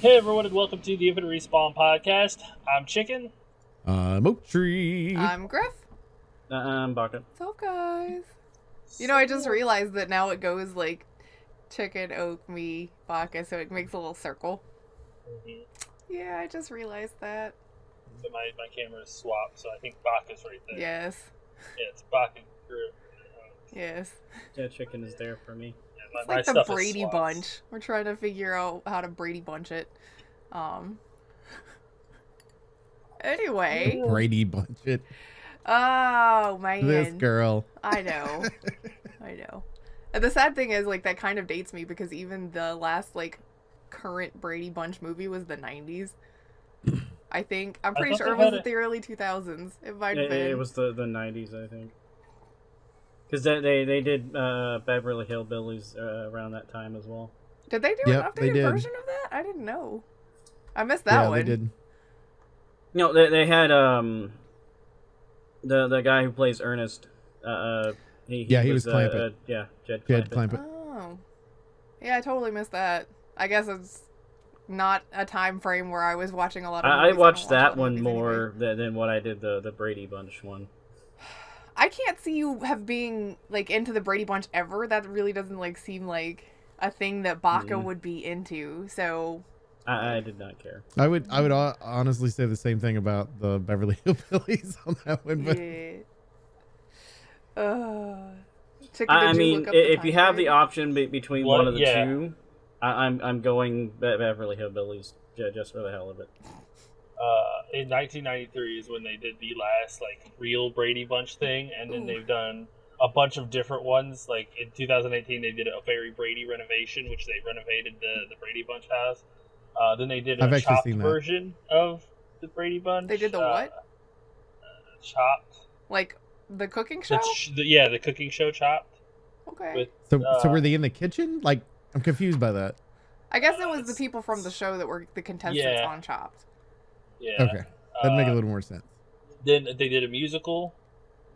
Hey everyone, and welcome to the Infinite Respawn podcast. I'm Chicken. I'm Oak Tree. I'm Grif. I'm Baka. What's up, guys? You know, I just realized that now it goes like Chicken, Oak, me, Baka, so it makes a little circle. Mm-hmm. Yeah, I just realized that. So my camera is swapped, so I think Baka's right there. Yes. Yeah, it's Baka. Grif. Yes. Yeah, Chicken is there for me. Yeah, It's like the Brady Bunch. We're trying to figure out how to Brady Bunch it. Anyway. Brady Bunch it. Oh, man. This girl. I know. I know. And the sad thing is, like, that kind of dates me because even the last, like, current Brady Bunch movie was the 90s. I think. I'm pretty sure it was the early 2000s. It might have been. It was the 90s, I think. Because they did Beverly Hillbillies around that time as well. Did they do an updated version of that? I didn't know. I missed that one. Yeah, they did. No, they had the guy who plays Ernest. He was Clampett. Jed Clampett. Oh. Yeah, I totally missed that. I guess it's not a time frame where I was watching a lot of movies. I watched that one more than what I did the Brady Bunch one. I can't see you have being like into the Brady Bunch ever. That really doesn't like seem like a thing that Baka would be into. So I did not care. I would honestly say the same thing about the Beverly Hillbillies on that one. But... yeah. I mean, if you have the option between one of the yeah. two, I'm going Beverly Hillbillies just for the hell of it. In 1993 is when they did the last like real Brady Bunch thing, and then they've done a bunch of different ones. Like in 2018, they did a very Brady renovation, which they renovated the Brady Bunch house. Then they did a chopped version of the Brady Bunch. They did the what? Chopped. Like the cooking show? The cooking show Chopped. Okay. So were they in the kitchen? Like, I'm confused by that. I guess it was the people from the show that were the contestants on Chopped. Yeah. Okay. That'd make a little more sense. Then they did a musical.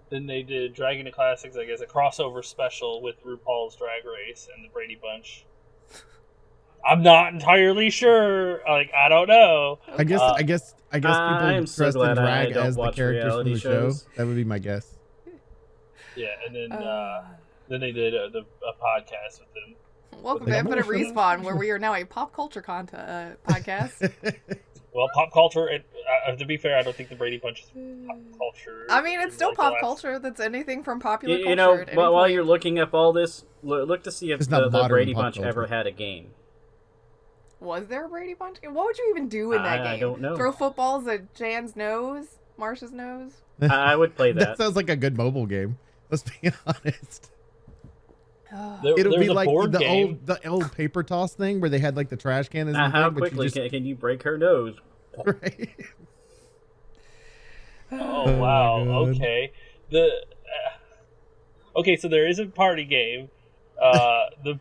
Then they did Dragon of Classics, I guess, a crossover special with RuPaul's Drag Race and the Brady Bunch. I'm not entirely sure. Like, I don't know. I guess people dressed in drag as the characters from the shows. show. That would be my guess. Yeah, and then they did a podcast with them. Welcome to Infinite Respawn, where we are now a pop culture podcast. Well, pop culture, to be fair, I don't think the Brady Bunch is pop culture. I mean, it's still pop culture. That's anything from popular culture. You know, while you're looking up all this, look to see if the Brady Bunch ever had a game. Was there a Brady Bunch game? What would you even do in that game? I don't know. Throw footballs at Jan's nose? Marsh's nose? I would play that. That sounds like a good mobile game. Let's be honest. It'll be like the old paper toss thing where they had like the trash can. How quickly can you break her nose? Right. Oh wow! Okay, okay. So there is a party game. The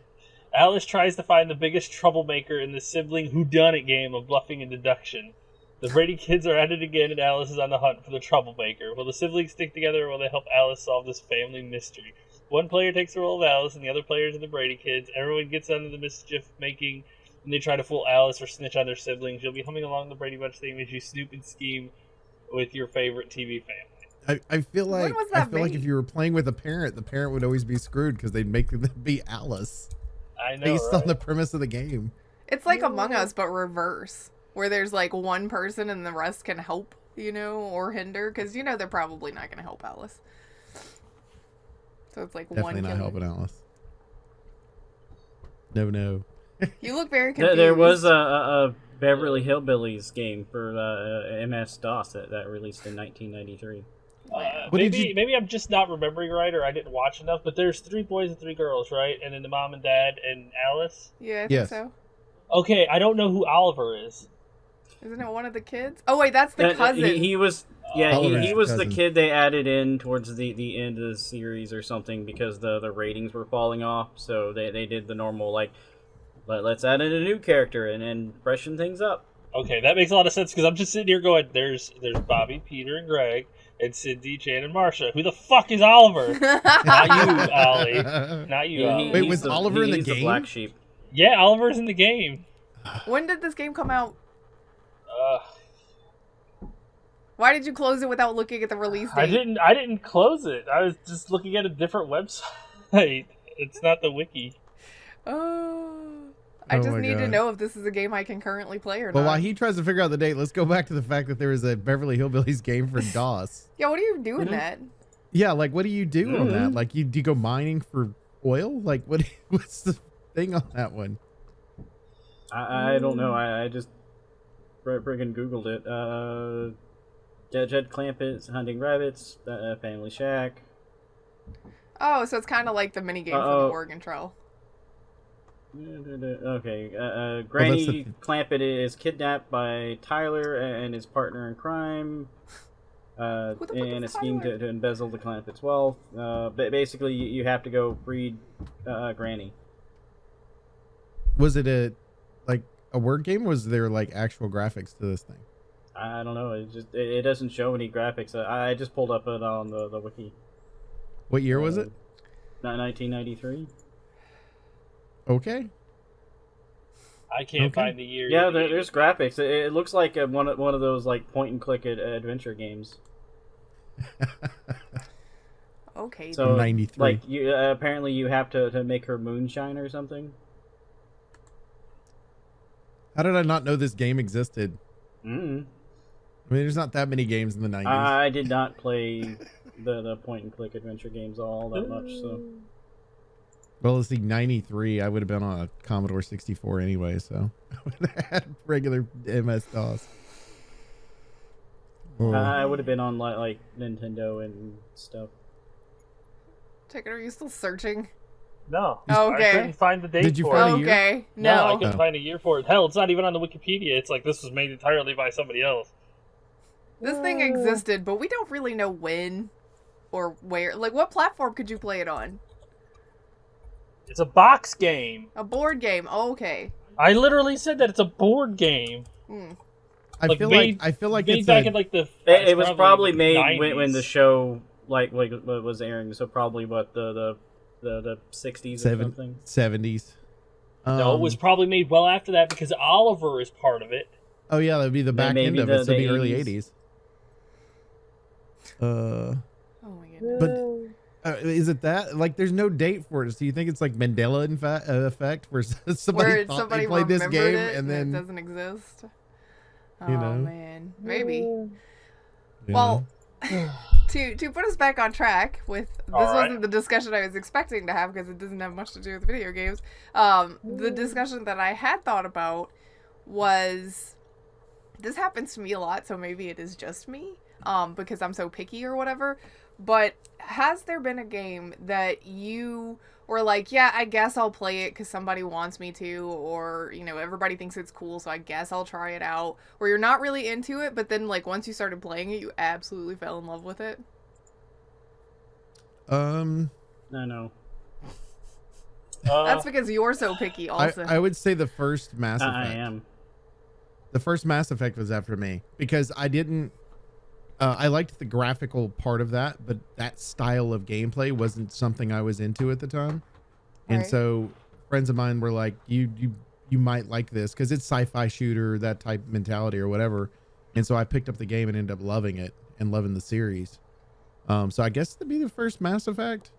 Alice tries to find the biggest troublemaker in the sibling whodunit game of bluffing and deduction. The Brady kids are at it again, and Alice is on the hunt for the troublemaker. Will the siblings stick together, or will they help Alice solve this family mystery? One player takes the role of Alice, and the other players are the Brady kids. Everyone gets under the mischief making, and they try to fool Alice or snitch on their siblings. You'll be humming along the Brady Bunch theme as you snoop and scheme with your favorite TV family. I feel like if you were playing with a parent, the parent would always be screwed because they'd make them be Alice. I know, based right? on the premise of the game. It's like Among Us, but reverse, where there's like one person and the rest can help, or hinder, because they're probably not going to help Alice. So it's like definitely one not helping Alice. No. You look very confused. There was a Beverly Hillbillies game for MS-DOS that released in 1993. Maybe I'm just not remembering right, or I didn't watch enough. But there's 3 boys and 3 girls, right? And then the mom and dad and Alice. Yeah, I think so. Okay, I don't know who Oliver is. Isn't it one of the kids? Oh wait, that's the cousin. He was. Yeah, he was cousin. The kid they added in towards the end of the series or something because the ratings were falling off. So they did the normal let's add in a new character and freshen things up. Okay, that makes a lot of sense because I'm just sitting here going, there's Bobby, Peter, and Greg, and Cindy, Jan, and Marsha. Who the fuck is Oliver? Not you, Ollie. Not you, Ollie. Wait, was Oliver in the game? The black sheep. Yeah, Oliver's in the game. When did this game come out? Uh, Why did you close it without looking at the release date? I didn't close it. I was just looking at a different website. It's not the wiki. I just need to God. know if this is a game I can currently play or Well, not. while he tries to figure out the date, let's go back to the fact that there is a Beverly Hillbillies game for DOS. Yeah, what do you do in that? Yeah, like what do you do on that? Like do you go mining for oil? Like what's the thing on that one? I don't know. I just friggin' Googled it. Jed Clampett's Hunting Rabbits, Family Shack. Oh, so it's kind of like the minigame for the Oregon Trail. Okay. Granny Clampett is kidnapped by Tyler and his partner in crime in a scheme to embezzle the Clampett's wealth. Basically, you have to go breed Granny. Was it a word game? Or was there like actual graphics to this thing? I don't know. It doesn't show any graphics. I just pulled up it on the wiki. What year was it? 1993. Okay. I can't find the year. Yeah, there's graphics. It looks like one of those like point and click adventure games. Okay. So 93. like you apparently you have to make her moonshine or something. How did I not know this game existed? Mm-hmm. I mean, there's not that many games in the 90s. I did not play the point and click adventure games all that much. So. Well, let's see, 93. I would have been on a Commodore 64 anyway, so I would have had regular MS-DOS. I would have been on like Nintendo and stuff. Chicken, are you still searching? No. Okay. I couldn't find the date Did you for find it. a year? Okay. No, I No. couldn't find a year for it. Hell, it's not even on the Wikipedia. It's like this was made entirely by somebody else. This thing existed, but we don't really know when or where. Like, what platform could you play it on? It's a box game. A board game. Oh, okay. I literally said that it's a board game. I feel like made it's back in like the. It was probably made 90s. when the show like was airing. So probably what the 60s or something. 70s. No, it was probably made well after that because Oliver is part of it. Oh yeah, that'd be the back end of it. So it'd be early 80s. Oh my goodness. But is it that? Like, there's no date for it. So you think it's like Mandela effect, where somebody Where thought somebody they played this game remembered it and then it doesn't exist? Oh, you know, man. Maybe. you Well, know. to put us back on track with this wasn't the discussion I was expecting to have because it doesn't have much to do with video games. The discussion that I had thought about was this happens to me a lot, so maybe it is just me because I'm so picky or whatever. But has there been a game that you were like, yeah, I guess I'll play it because somebody wants me to, or, you know, everybody thinks it's cool, so I guess I'll try it out, or you're not really into it, but then, like, once you started playing it, you absolutely fell in love with it? No. That's because you're so picky, also. I would say the first Mass Effect. I am. The first Mass Effect was after me because I didn't. I liked the graphical part of that, but that style of gameplay wasn't something I was into at the time. And Right. so friends of mine were like, you might like this because it's sci-fi shooter, that type mentality or whatever. And so I picked up the game and ended up loving it and loving the series. So I guess that'd be the first Mass Effect.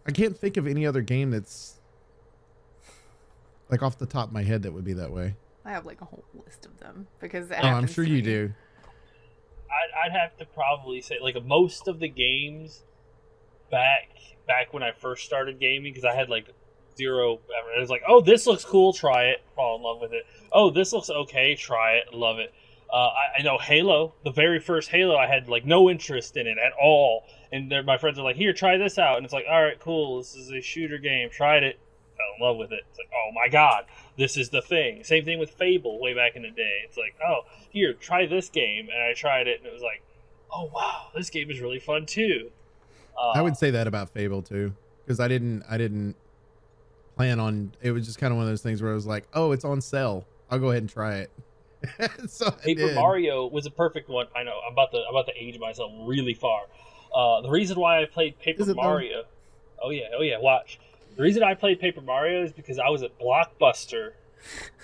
I can't think of any other game that's like off the top of my head that would be that way. I have, like, a whole list of them because I'm sure you do. I'd have to probably say like most of the games back when I first started gaming, because I had like zero. It was like, oh, this looks cool, try it, fall in love with it. Oh, this looks okay, try it, love it. I know Halo, the very first Halo, I had like no interest in it at all, and my friends are like, here, try this out, and it's like, all right, cool, this is a shooter game, tried it, fell in love with it. It's like, oh my god, this is the thing. Same thing with Fable way back in the day. It's like, oh, here, try this game, and I tried it, and it was like, oh wow, this game is really fun too. I would say that about Fable too, because I didn't plan on. It was just kind of one of those things where I was like, oh, it's on sale, I'll go ahead and try it. So Paper Mario was a perfect one. I know I'm about to age myself really far. The reason why I played Paper Mario, oh yeah, watch. The reason I played Paper Mario is because I was at Blockbuster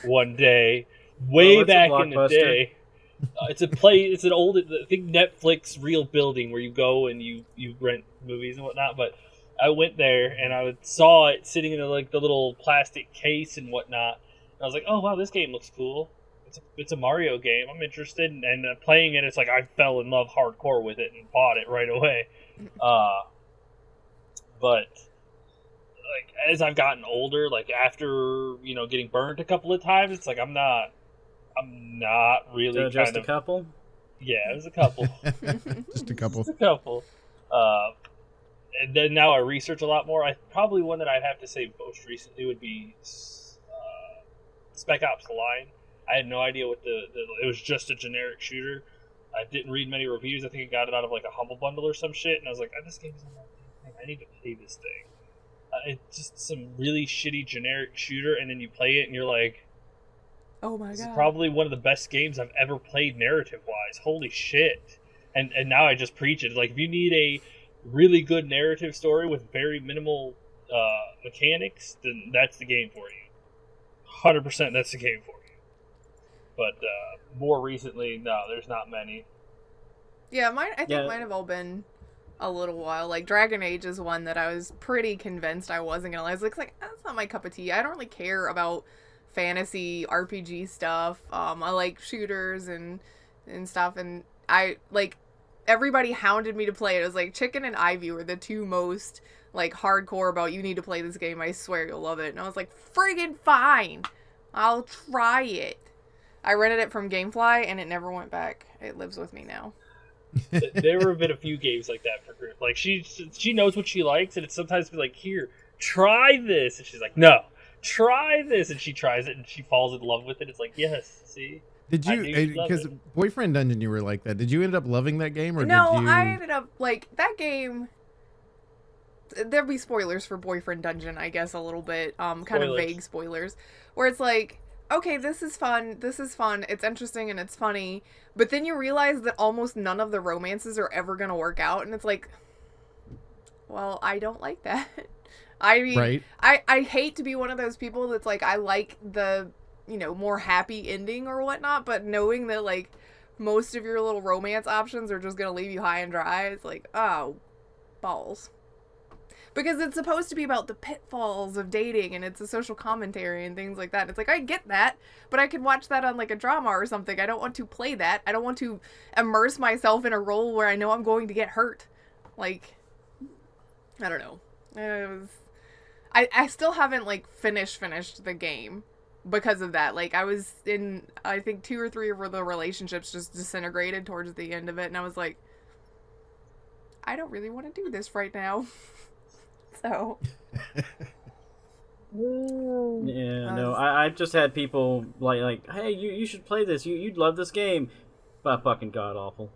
one day, way back in the Blockbuster. day. It's an old, I think Netflix real building where you go and you rent movies and whatnot. But I went there and I saw it sitting in the little plastic case and whatnot. And I was like, oh wow, this game looks cool. It's a Mario game. I'm interested, and playing it. It's like I fell in love hardcore with it and bought it right away. But like as I've gotten older, like after getting burned a couple of times, it's like I'm not really So just a couple. Yeah, it was a couple. Just a couple. Just a couple. And then now I research a lot more. Probably one that I'd have to say most recently would be Spec Ops: The Line. I had no idea what it was just a generic shooter. I didn't read many reviews. I think I got it out of like a Humble Bundle or some shit, and I was like, this game's on my thing. I need to play this thing. It's just some really shitty generic shooter, and then you play it and you're like, oh my this god, is probably one of the best games I've ever played narrative-wise. Holy shit. And now I just preach it. Like, if you need a really good narrative story with very minimal mechanics, then that's the game for you. 100% that's the game for you. But more recently, no, there's not many. Yeah, mine might have all been a little while. Like Dragon Age is one that I was pretty convinced I wasn't gonna like. I was like, that's not my cup of tea. I don't really care about fantasy RPG stuff. I like shooters and stuff, and I like everybody hounded me to play it. It was like Chicken and Ivy were the two most like hardcore about you need to play this game. I swear you'll love it. And I was like, friggin' fine, I'll try it. I rented it from GameFly and it never went back. It lives with me now. There were been a few games like that for Grif. Like she knows what she likes, and it's sometimes be like, here, try this, and she's like, no, try this, and she tries it and she falls in love with it. It's like, yes, see. Did you? Because Boyfriend Dungeon, you were like that. Did you end up loving that game, or no? Did you... I ended up like that game. There'll be spoilers for Boyfriend Dungeon, I guess, a little bit. Kind of vague spoilers, where it's like, okay, this is fun, it's interesting and it's funny, but then you realize that almost none of the romances are ever gonna work out, and it's like, well, I don't like that. I mean, right. I hate to be one of those people that's like, I like the, more happy ending or whatnot, but knowing that, like, most of your little romance options are just gonna leave you high and dry, it's like, oh, balls. Because it's supposed to be about the pitfalls of dating, and it's a social commentary and things like that. It's like, I get that, but I could watch that on like a drama or something. I don't want to play that. I don't want to immerse myself in a role where I know I'm going to get hurt. Like, I don't know. I still haven't like finished the game because of that. Like, I was in, I think 2 or 3 of the relationships just disintegrated towards the end of it, and I was like, I don't really want to do this right now. So yeah, no, I've just had people like, hey, you should play this. You'd love this game, but fucking god awful.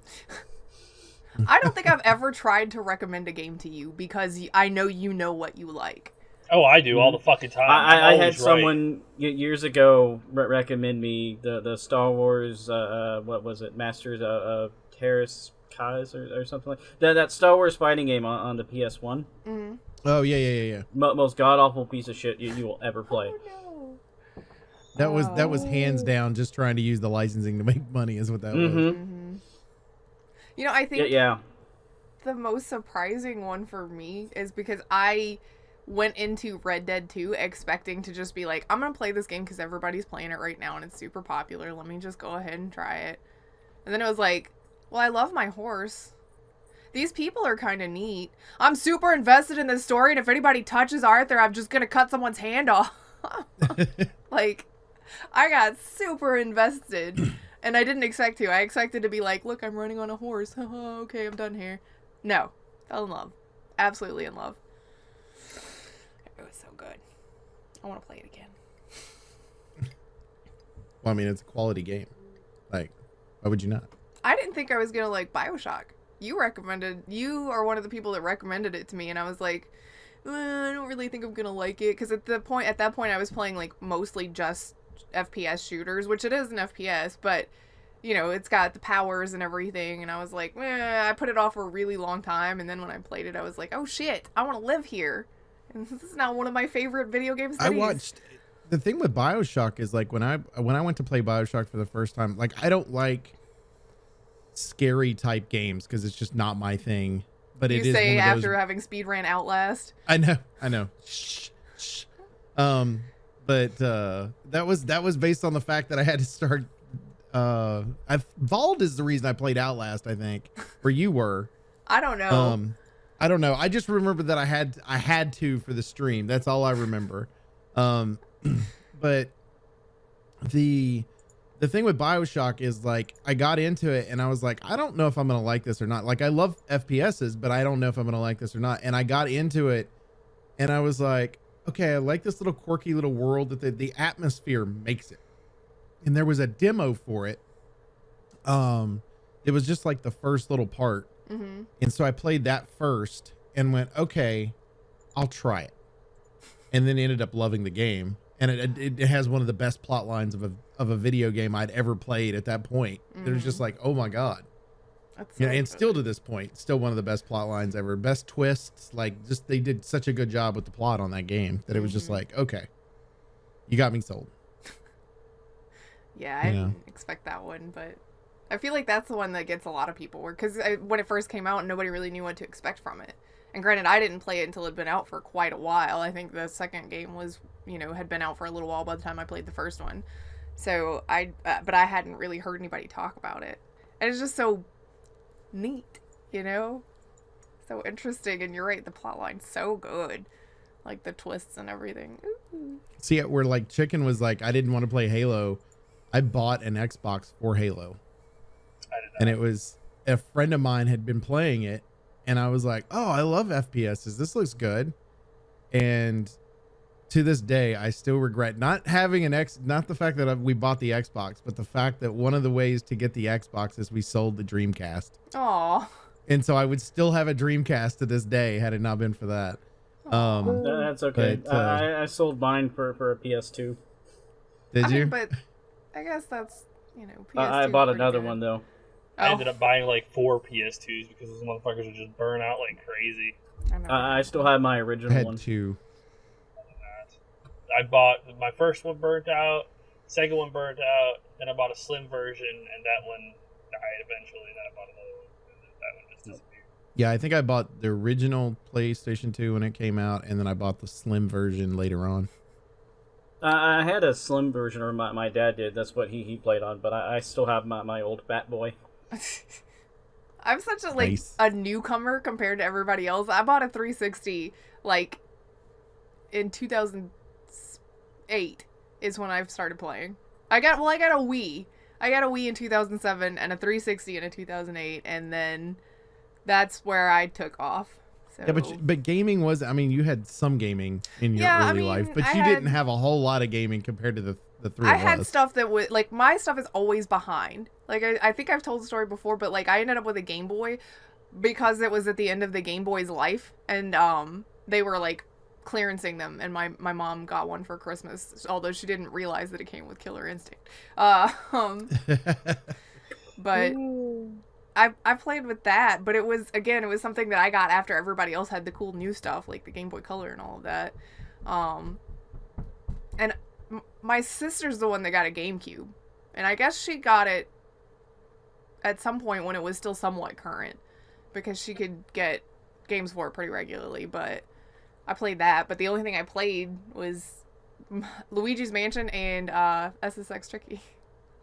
I don't think I've ever tried to recommend a game to you because I know you know what you like. Oh, I do all the fucking time. I had someone years ago recommend me the Star Wars what was it, Masters of Terrace Kaz or something like that Star Wars fighting game on the PS1. Mm-hmm. Oh yeah. Most god awful piece of shit you will ever play. Oh, no. That was hands down just trying to use the licensing to make money is what that was. Mm-hmm. I think yeah. The most surprising one for me is because I went into Red Dead 2 expecting to just be like, I'm gonna play this game because everybody's playing it right now and it's super popular. Let me just go ahead and try it. And then it was like, well, I love my horse. These people are kind of neat. I'm super invested in this story, and if anybody touches Arthur, I'm just gonna cut someone's hand off. Like, I got super invested, and I didn't expect to. I expected to be like, look, I'm running on a horse. Okay, I'm done here. No. Fell in love. Absolutely in love. It was so good. I want to play it again. Well, I mean, it's a quality game. Like, why would you not? I didn't think I was gonna like BioShock. You are one of the people that recommended it to me, and I was like, I don't really think I'm gonna like it, because at that point I was playing like mostly just FPS shooters, which it is an FPS, but it's got the powers and everything, and I was like, I put it off for a really long time, and then when I played it, I was like, oh shit, I want to live here, and this is now one of my favorite video games. I watched the thing with BioShock is like when I went to play BioShock for the first time, like I don't like scary type games because it's just not my thing. But it is say one of after those... having speed ran Outlast. I know. Shh, shh. But that was based on the fact that I had to start. Vald is the reason I played Outlast, I think, where you were. I don't know. I don't know. I just remember that I had to for the stream. That's all I remember. But the thing with BioShock is like I got into it and I was like, I don't know if I'm gonna like this or not. Like I love FPSs, but I don't know if I'm gonna like this or not. And I got into it and I was like, okay, I like this little quirky little world that the atmosphere makes it. And there was a demo for it. It was just like the first little part. Mm-hmm. And so I played that first and went, okay, I'll try it. And then ended up loving the game. And it has one of the best plot lines of a video game I'd ever played at that point. Mm-hmm. It was just like, oh my God. That's you so know, and good. still to this point, still one of the best plot lines ever. Best twists. Like just, they did such a good job with the plot on that game that it was just like, okay, you got me sold. Yeah, I didn't expect that one, but I feel like that's the one that gets a lot of people. Because when it first came out, nobody really knew what to expect from it. And granted, I didn't play it until it'd been out for quite a while. I think the second game was, had been out for a little while by the time I played the first one. So but I hadn't really heard anybody talk about it. And it's just so neat, so interesting. And you're right, the plotline's so good, like the twists and everything. Ooh. See, where like Chicken was like, I didn't want to play Halo. I bought an Xbox for Halo. And it was a friend of mine had been playing it. And I was like, oh, I love FPSs. This looks good. And to this day, I still regret not having not the fact that we bought the Xbox, but the fact that one of the ways to get the Xbox is we sold the Dreamcast. Aw. And so I would still have a Dreamcast to this day had it not been for that. That's okay. But, I sold mine for a PS2. Did you? But I guess that's, PS2 I bought another good. one, though. I ended up buying like 4 PS2s because those motherfuckers would just burn out like crazy. I still have my original I had one. 2. I bought my first one burnt out, second one burnt out, then I bought a slim version, and that one died eventually. Then I bought another one, and then that one just disappeared. Yeah, I think I bought the original PlayStation 2 when it came out, and then I bought the slim version later on. I had a slim version, or my dad did. That's what he played on, but I still have my old Fat Boy. I'm such a Nice. a newcomer compared to everybody else. I bought a 360 in 2008 is when I started playing. I got a Wii. I got a Wii in 2007 and a 360 in 2008, and then that's where I took off. So. Yeah, but gaming was, I mean, you had some gaming in your early life, but you didn't have a whole lot of gaming compared to the three of us. I had stuff that would, my stuff is always behind. I think I've told the story before, but, I ended up with a Game Boy because it was at the end of the Game Boy's life, and, they were, clearancing them, and my mom got one for Christmas, although she didn't realize that it came with Killer Instinct. But I played with that, but it was something that I got after everybody else had the cool new stuff, like the Game Boy Color and all of that. And my sister's the one that got a GameCube, and I guess she got it at some point when it was still somewhat current, because she could get games for it pretty regularly, but I played that, but the only thing I played was Luigi's Mansion and SSX Tricky.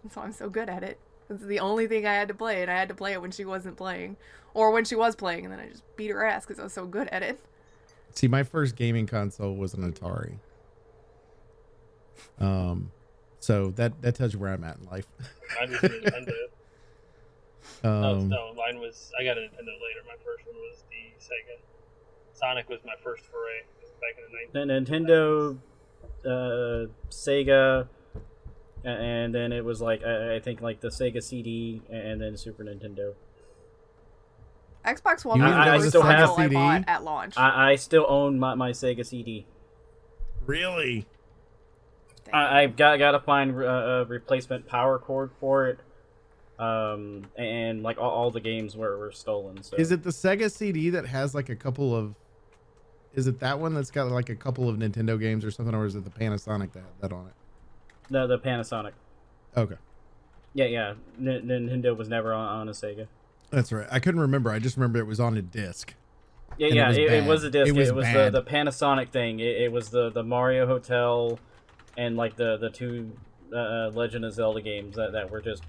And so I'm so good at it. It's the only thing I had to play, and I had to play it when she wasn't playing. Or when she was playing, and then I just beat her ass because I was so good at it. See, my first gaming console was an Atari. So that tells you where I'm at in life. Mine was Nintendo. No, mine was, I got a Nintendo later. My first one was the Sega. Sonic was my first foray back in the 90s. Nintendo, Sega, and then it was I think the Sega CD, and then Super Nintendo. Xbox One was I the first still have console I CD? bought at launch. I still own my Sega CD. Really? I've got to find a replacement power cord for it, and all the games were stolen. So Is it the Sega CD that has a couple of? Is it that one that's got like a couple of Nintendo games or something, or is it the Panasonic that had that on it? The Panasonic. Okay. Yeah. Nintendo was never on a Sega. That's right. I couldn't remember. I just remember it was on a disc. Yeah, it was a disc. It was bad. the Panasonic thing. It was the Mario Hotel, and like the two Legend of Zelda games that were just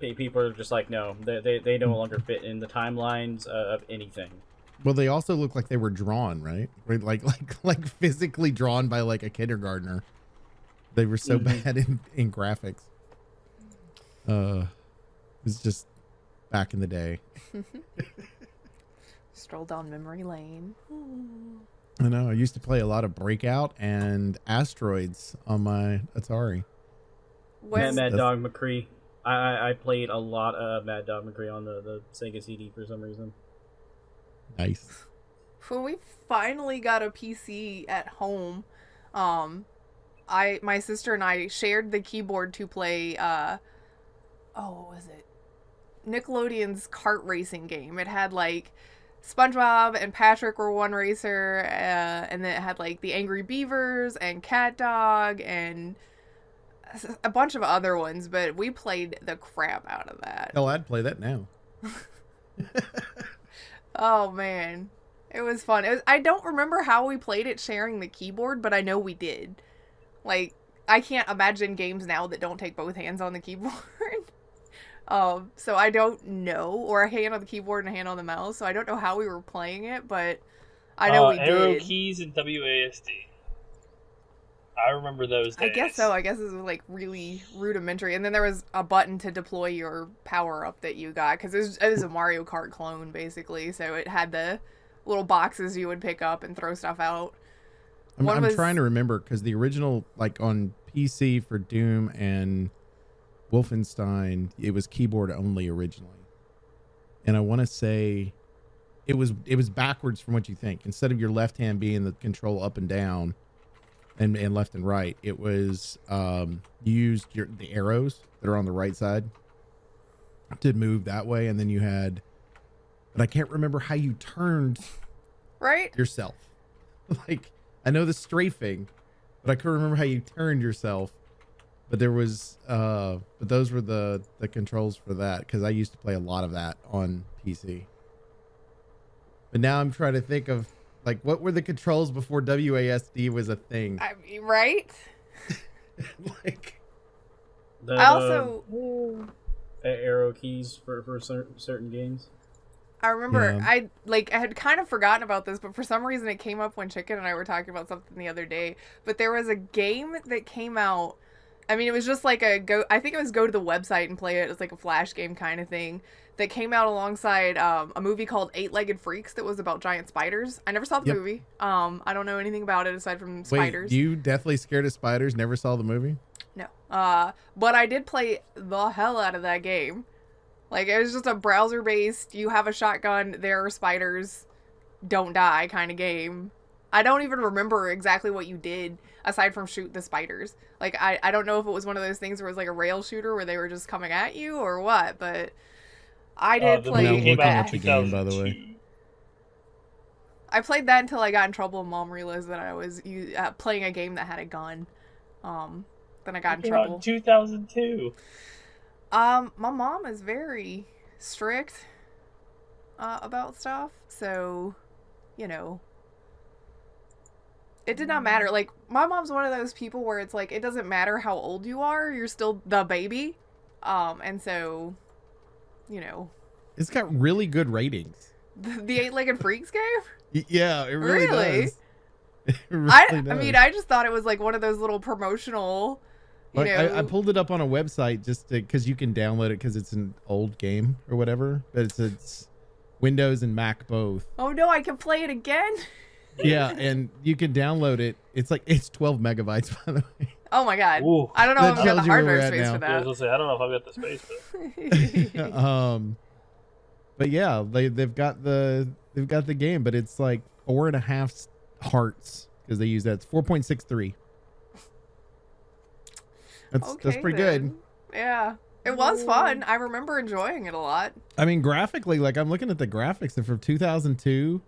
people are just like, no, they no longer fit in the timelines of anything. Well, they also look like they were drawn, right? Like physically drawn by like a kindergartner. They were so bad in graphics. It was just back in the day. Stroll down memory lane. I know. I used to play a lot of Breakout and Asteroids on my Atari. Mad Dog McCree. I played a lot of Mad Dog McCree on the Sega CD for some reason. Nice. When we finally got a PC at home, my sister and I shared the keyboard to play what was it? Nickelodeon's kart racing game. It had like SpongeBob and Patrick were one racer, and then it had like the Angry Beavers and Cat Dog and a bunch of other ones, but we played the crap out of that. Hell, I'd play that now. Oh man, it was fun. I don't remember how we played it sharing the keyboard, but I know we did. Like, I can't imagine games now that don't take both hands on the keyboard. So I don't know, or a hand on the keyboard and a hand on the mouse, so I don't know how we were playing it, but I know we arrow did. keys and WASD. I remember those days. I guess so. I guess it was like really rudimentary. And then there was a button to deploy your power up that you got, because it was a Mario Kart clone, basically. So it had the little boxes you would pick up and throw stuff out. I'm trying to remember, because the original, like on PC for Doom and Wolfenstein, it was keyboard only originally. And I want to say it was backwards from what you think. Instead of your left hand being the control up and down, and left and right, it was you used the arrows that are on the right side to move that way, and then you had, but I can't remember how you turned yourself. Like, I know the strafing, but I couldn't remember how you turned yourself. But there was but those were the controls for that, because I used to play a lot of that on PC. But now I'm trying to think of, like, what were the controls before WASD was a thing? I mean, right? Like, I also arrow keys for certain games. I remember Yeah. I had kind of forgotten about this, but for some reason it came up when Chicken and I were talking about something the other day. But there was a game that came out. I mean, it was just like I think it was go to the website and play it. It was like a flash game kind of thing that came out alongside a movie called Eight-Legged Freaks that was about giant spiders. I never saw the movie. I don't know anything about it aside from spiders. Wait, you deathly scared of spiders? Never saw the movie? No. But I did play the hell out of that game. Like, it was just a browser-based, you have a shotgun, there are spiders, don't die kind of game. I don't even remember exactly what you did aside from shoot the spiders. Like, I don't know if it was one of those things where it was like a rail shooter where they were just coming at you or what, but I did play that. The game, by the way. I played that until I got in trouble and Mom realized that I was playing a game that had a gun. Then I got in trouble. 2002. My mom is very strict about stuff, so, you know, it did not matter. Like, my mom's one of those people where it's like, it doesn't matter how old you are, you're still the baby. And so, you know. It's got really good ratings. The Eight-Legged Freaks game? Yeah, it really does. It really does. I mean, I just thought it was like one of those little promotional, you know. I pulled it up on a website just because you can download it because it's an old game or whatever. But it's Windows and Mac both. Oh no, I can play it again? Yeah, and you can download it. It's 12 megabytes, by the way. Oh my god. Ooh. I don't know if I've got the hardware space now. for Yeah, I was that. gonna say, I don't know if I've got the space, but But yeah, they've got the game, but it's like 4.5 hearts because they use that. It's 4.63. That's pretty good. Yeah. It was fun. I remember enjoying it a lot. I mean, graphically, like, I'm looking at the graphics, and from 2002,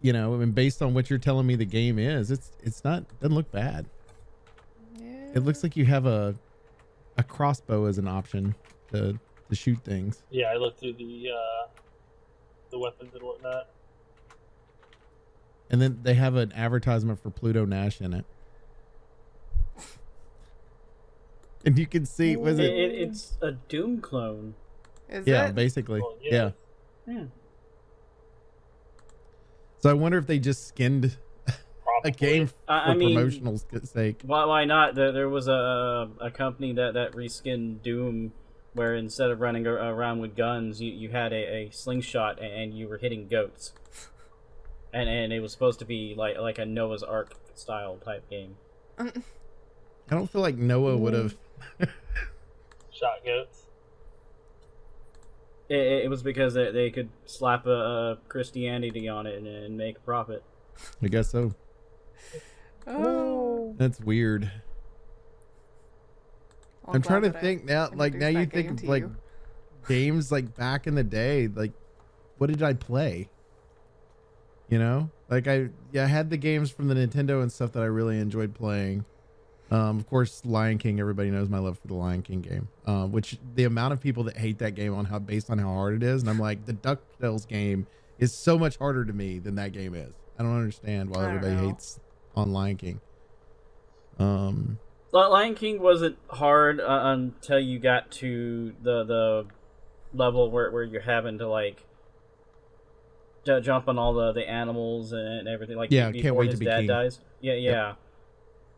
you know, I mean, based on what you're telling me the game is, it's not, doesn't look bad. Yeah. It looks like you have a crossbow as an option to shoot things. Yeah, I looked through the weapons and whatnot. And then they have an advertisement for Pluto Nash in it. And you can see, was it? It's a Doom clone. Is Yeah, it? basically. Well, Yeah. Yeah. So I wonder if they just skinned Probably. a game for I mean, promotional sake. Why not? There was a company that reskinned Doom, where instead of running around with guns, you had a slingshot and you were hitting goats, and it was supposed to be like a Noah's Ark style type game. I don't feel like Noah would have. Shot goats. It was because they could slap a Christianity on it and make a profit. I guess so. Oh. That's weird. Well, I'm trying to glad that I think now. Like now, introduced you that think game of to like you. games like back in the day. Like, what did I play? You know, like I had the games from the Nintendo and stuff that I really enjoyed playing. Of course, Lion King. Everybody knows my love for the Lion King game. Which the amount of people that hate that game based on how hard it is, and I'm like, the DuckTales game is so much harder to me than that game is. I don't understand why I don't everybody know. hates on Lion King. Lion King wasn't hard until you got to the level where you're having to like jump on all the animals and everything. Like Yeah, before can't wait his to be dad king. dies. Yeah.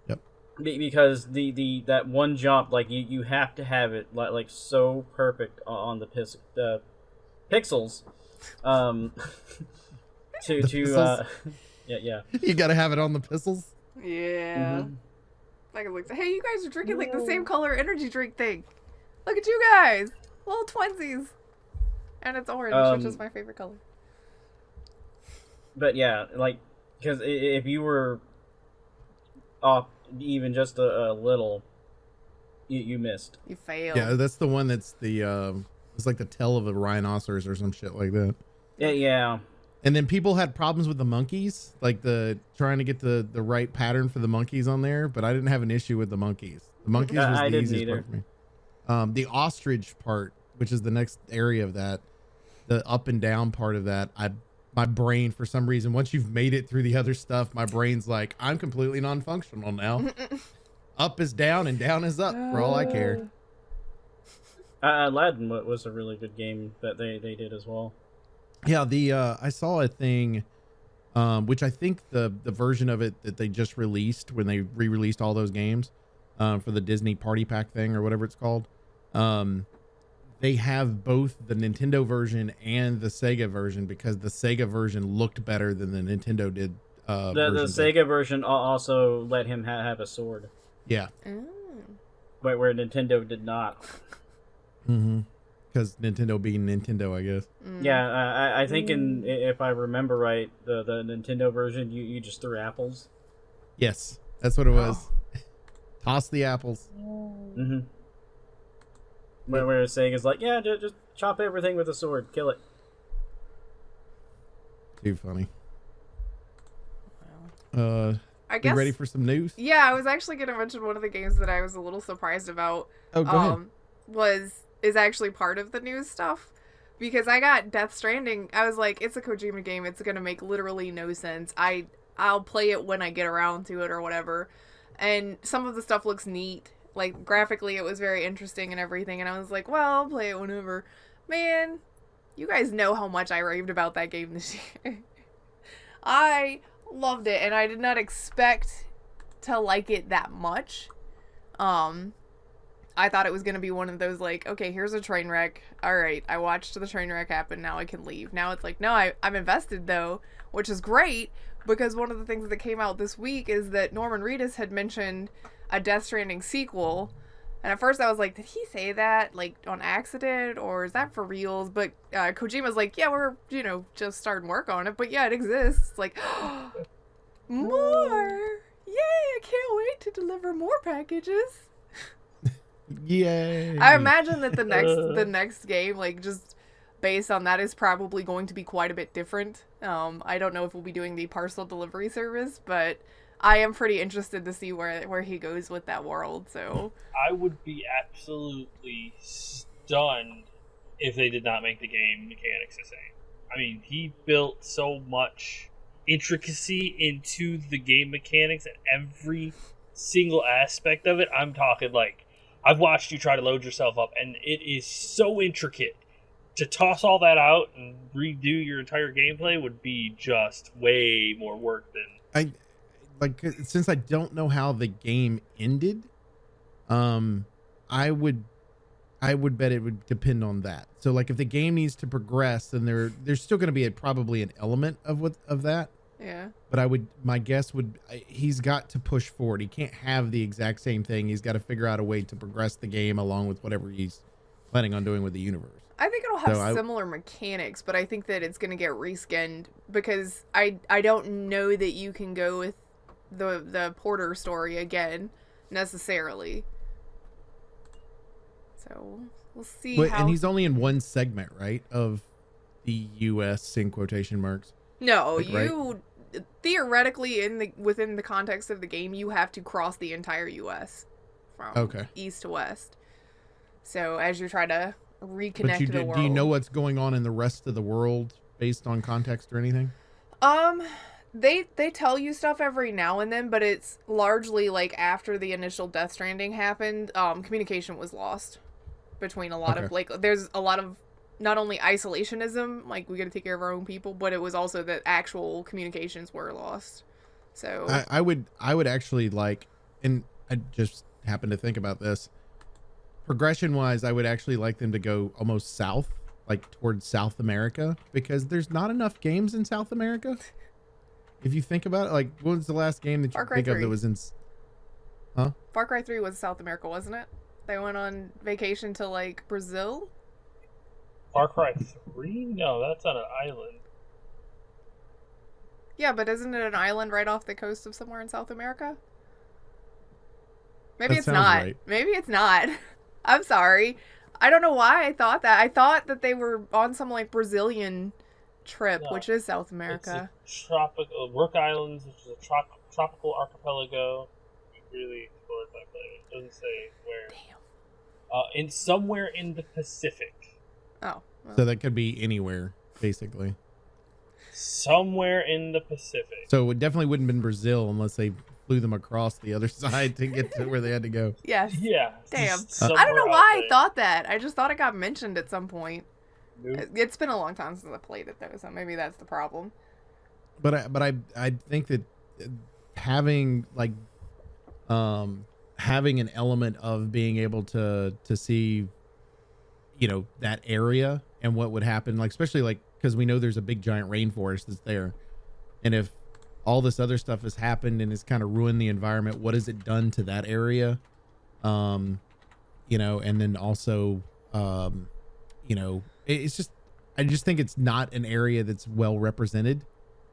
Yep. Because the that one jump, like you have to have it like so perfect on the pixels, to pixels? yeah. You got to have it on the pistols. Yeah. Mhm. Like, it looks. Hey, you guys are drinking like the same color energy drink thing. Look at you guys, little twinsies. And it's orange, which is my favorite color. But yeah, like because if you were off even just a little, you missed. You failed. Yeah, that's the one that's the it's like the tail of a rhinoceros or some shit like that. Yeah. And then people had problems with the monkeys, like the trying to get the right pattern for the monkeys on there, but I didn't have an issue with the monkeys. The monkeys was I the didn't easiest either. part for me. The ostrich part, which is the next area of that, the up and down part of that, my brain for some reason, once you've made it through the other stuff, my brain's like, I'm completely non-functional now. Up is down and down is up for all I care. Aladdin was a really good game that they did as well. Yeah, I saw a thing, which I think the version of it that they just released when they re-released all those games, for the Disney Party Pack thing or whatever it's called. They have both the Nintendo version and the Sega version because the Sega version looked better than the Nintendo did. The Sega version also let him have a sword. Yeah. Where Nintendo did not. Mm-hmm. Because Nintendo being Nintendo, I guess. Yeah, I think if I remember right, the Nintendo version, you just threw apples. Yes, that's what it was. Toss the apples. Mm-hmm. Where Sega's like, yeah, just chop everything with a sword, kill it. Too funny. I guess. You ready for some news? Yeah, I was actually going to mention one of the games that I was a little surprised about. Oh, go ahead. Is actually part of the news stuff. Because I got Death Stranding. I was like, it's a Kojima game. It's going to make literally no sense. I'll play it when I get around to it or whatever. And some of the stuff looks neat. Like, graphically, it was very interesting and everything. And I was like, well, I'll play it whenever. Man, you guys know how much I raved about that game this year. I loved it. And I did not expect to like it that much. I thought it was going to be one of those, like, okay, here's a train wreck. All right, I watched the train wreck happen. Now I can leave. Now it's like, no, I'm invested, though, which is great, because one of the things that came out this week is that Norman Reedus had mentioned a Death Stranding sequel. And at first I was like, did he say that, like, on accident, or is that for reals? But Kojima's like, yeah, we're, just starting work on it. But yeah, it exists. Like, more! Yay, I can't wait to deliver more packages. Yay! I imagine that the next game, like, just based on that is probably going to be quite a bit different. I don't know if we'll be doing the parcel delivery service, but I am pretty interested to see where he goes with that world. So I would be absolutely stunned if they did not make the game mechanics the same. I mean, he built so much intricacy into the game mechanics and every single aspect of it. I'm talking like, I've watched you try to load yourself up, and it is so intricate. To toss all that out and redo your entire gameplay would be just way more work than... Since I don't know how the game ended, I would bet it would depend on that. So like if the game needs to progress, then there's still going to be probably an element of that. Yeah. But my guess would, he's got to push forward. He can't have the exact same thing. He's got to figure out a way to progress the game along with whatever he's planning on doing with the universe. I think it'll have similar mechanics, but I think that it's going to get reskinned because I don't know that you can go with the Porter story again necessarily. So we'll see. And he's only in one segment, right, of the U.S. in quotation marks. No, right? Theoretically within the context of the game, you have to cross the entire U.S. from east to west. So as you try to reconnect the world. Do you know what's going on in the rest of the world based on context or anything? They tell you stuff every now and then, but it's largely like after the initial Death Stranding happened, communication was lost between a lot of there's a lot of not only isolationism, like we got to take care of our own people, but it was also that actual communications were lost. So I would actually like, and I just happened to think about this. Progression wise, I would actually like them to go almost south, like towards South America, because there's not enough games in South America. If you think about it, like, what was the last game that you think of that was in? Huh? Far Cry 3 was South America, wasn't it? They went on vacation to like Brazil. Far Cry 3? No, that's on an island. Yeah, but isn't it an island right off the coast of somewhere in South America? Maybe it's not. Right. Maybe it's not. I'm sorry. I don't know why I thought that. I thought that they were on some like Brazilian trip, which is South America. It's a tropical Rook Islands, which is a tropical archipelago. We really explored that place. It doesn't say where. Damn. In somewhere in the Pacific. Oh. Well. So that could be anywhere, basically. Somewhere in the Pacific. So it definitely wouldn't have been Brazil unless they flew them across the other side to get to where they had to go. Yes. Yeah. Damn. I don't know why I thought that. I just thought it got mentioned at some point. Nope. It's been a long time since I played it though, so maybe that's the problem. But I think that having like having an element of being able to see, you know, that area and what would happen, like especially like because we know there's a big giant rainforest that's there, and if all this other stuff has happened and it's kind of ruined the environment, what has it done to that area? You know, and then also, you know, it's just, I just think it's not an area that's well represented.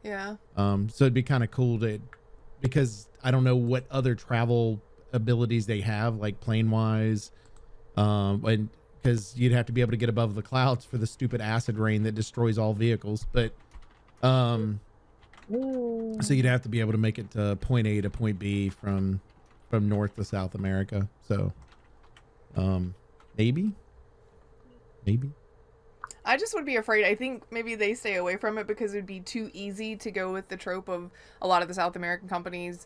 Yeah. So it'd be kind of cool because I don't know what other travel abilities they have, like plane wise, and because you'd have to be able to get above the clouds for the stupid acid rain that destroys all vehicles. But, so you'd have to be able to make it to point A to point B from North to South America. So, maybe. I just would be afraid. I think maybe they stay away from it because it would be too easy to go with the trope of a lot of the South American countries,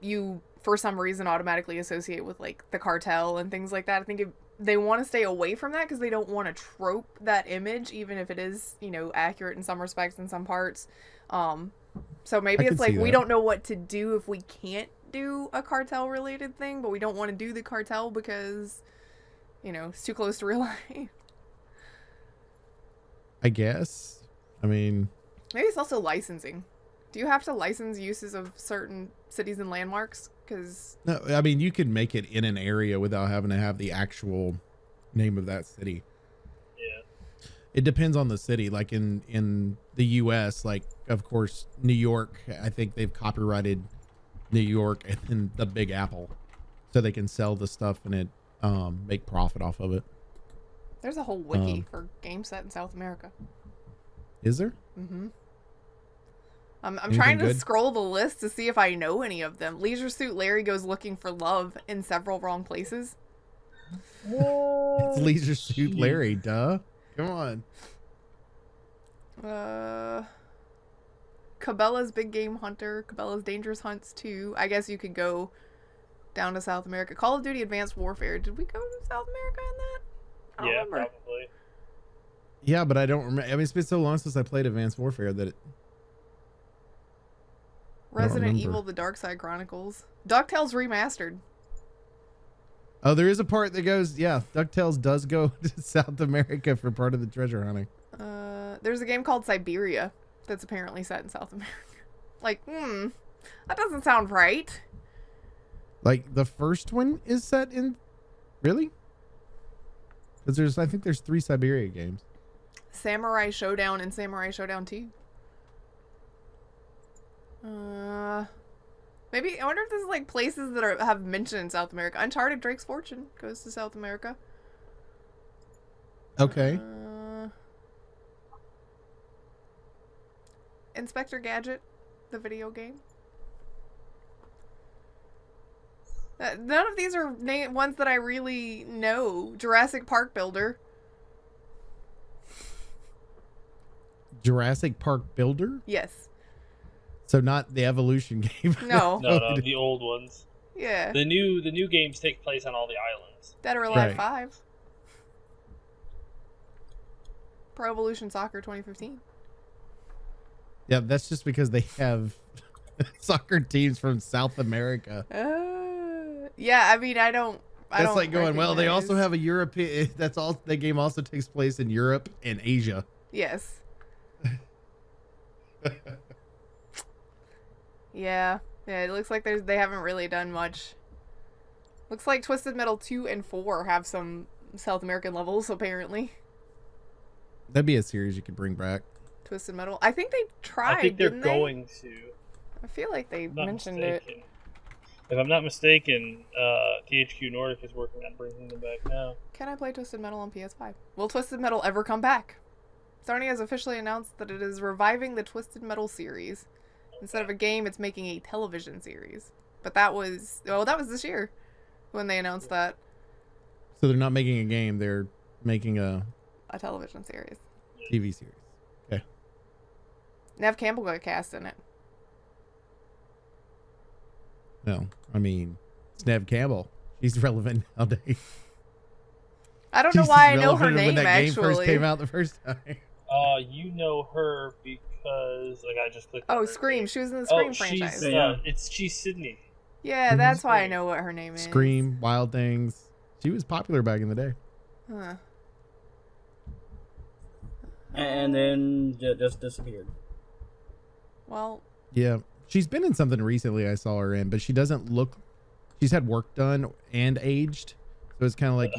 you, for some reason, automatically associate with, like, the cartel and things like that. I think they want to stay away from that because they don't want to trope that image, even if it is, you know, accurate in some respects in some parts. So maybe it's like, we don't know what to do if we can't do a cartel-related thing, but we don't want to do the cartel because, you know, it's too close to real life. I guess. I mean... Maybe it's also licensing. Do you have to license uses of certain cities and landmarks? Because no, I mean, you could make it in an area without having to have the actual name of that city. Yeah. It depends on the city. Like in the U.S., like, of course, New York, I think they've copyrighted New York and then the Big Apple so they can sell the stuff and it make profit off of it. There's a whole wiki for games set in South America. Is there? Mm-hmm. I'm Anything trying to good? scroll the list to see if I know any of them. Leisure Suit Larry goes looking for love in several wrong places. It's Leisure Suit Larry, duh. Come on. Cabela's Big Game Hunter, Cabela's Dangerous Hunts 2. I guess you could go down to South America. Call of Duty Advanced Warfare. Did we go to South America in that? I don't remember. Probably. Yeah, but I don't remember. I mean, it's been so long since I played Advanced Warfare that it. Resident Evil: The Dark Side Chronicles. DuckTales Remastered. Oh, there is a part that goes. Yeah, DuckTales does go to South America for part of the treasure hunting. There's a game called Siberia that's apparently set in South America. Like, that doesn't sound right. Like the first one is set in. Really? Because I think there's 3 Siberia games. Samurai Showdown and Samurai Showdown 2. Maybe I wonder if this is like places that have mentioned in South America. Uncharted Drake's Fortune goes to South America. Okay. Inspector Gadget, the video game. None of these are ones that I really know. Jurassic Park Builder. Jurassic Park Builder? Yes. So not the Evolution game. No. No, the old ones. Yeah. The new games take place on all the islands. Dead or Alive Right. 5. Pro Evolution Soccer 2015. Yeah, that's just because they have soccer teams from South America. Yeah, I mean, I don't That's like going, well, they also recognize- have a European. That's all. The game also takes place in Europe and Asia. Yes. Yeah. Yeah, it looks like they haven't really done much. Looks like Twisted Metal 2 and 4 have some South American levels, apparently. That'd be a series you could bring back. Twisted Metal. I think they tried, I think they're didn't they? going to. I feel like they If I'm not mentioned mistaken. it. If I'm not mistaken, THQ Nordic is working on bringing them back now. Can I play Twisted Metal on PS5? Will Twisted Metal ever come back? Sony has officially announced that it is reviving the Twisted Metal series. Instead of a game, it's making a television series. But that was this year when they announced that. So they're not making a game; they're making a television series. TV series. Okay. Nev Campbell got cast in it. No, I mean, it's Nev Campbell. She's relevant nowadays. I don't know She's why I know her relevant name, when that game first actually. came out the first time. You know her because I just clicked. Oh, on her Scream. name. She was in the Scream Oh, franchise. she's, Yeah. she's Sydney. Yeah, that's why I know what her name is. Scream, Wild Things. She was popular back in the day. Huh. And then just disappeared. Well, Yeah, she's been in something recently. I saw her in, but she doesn't look. She's had work done and aged, so it's kind of like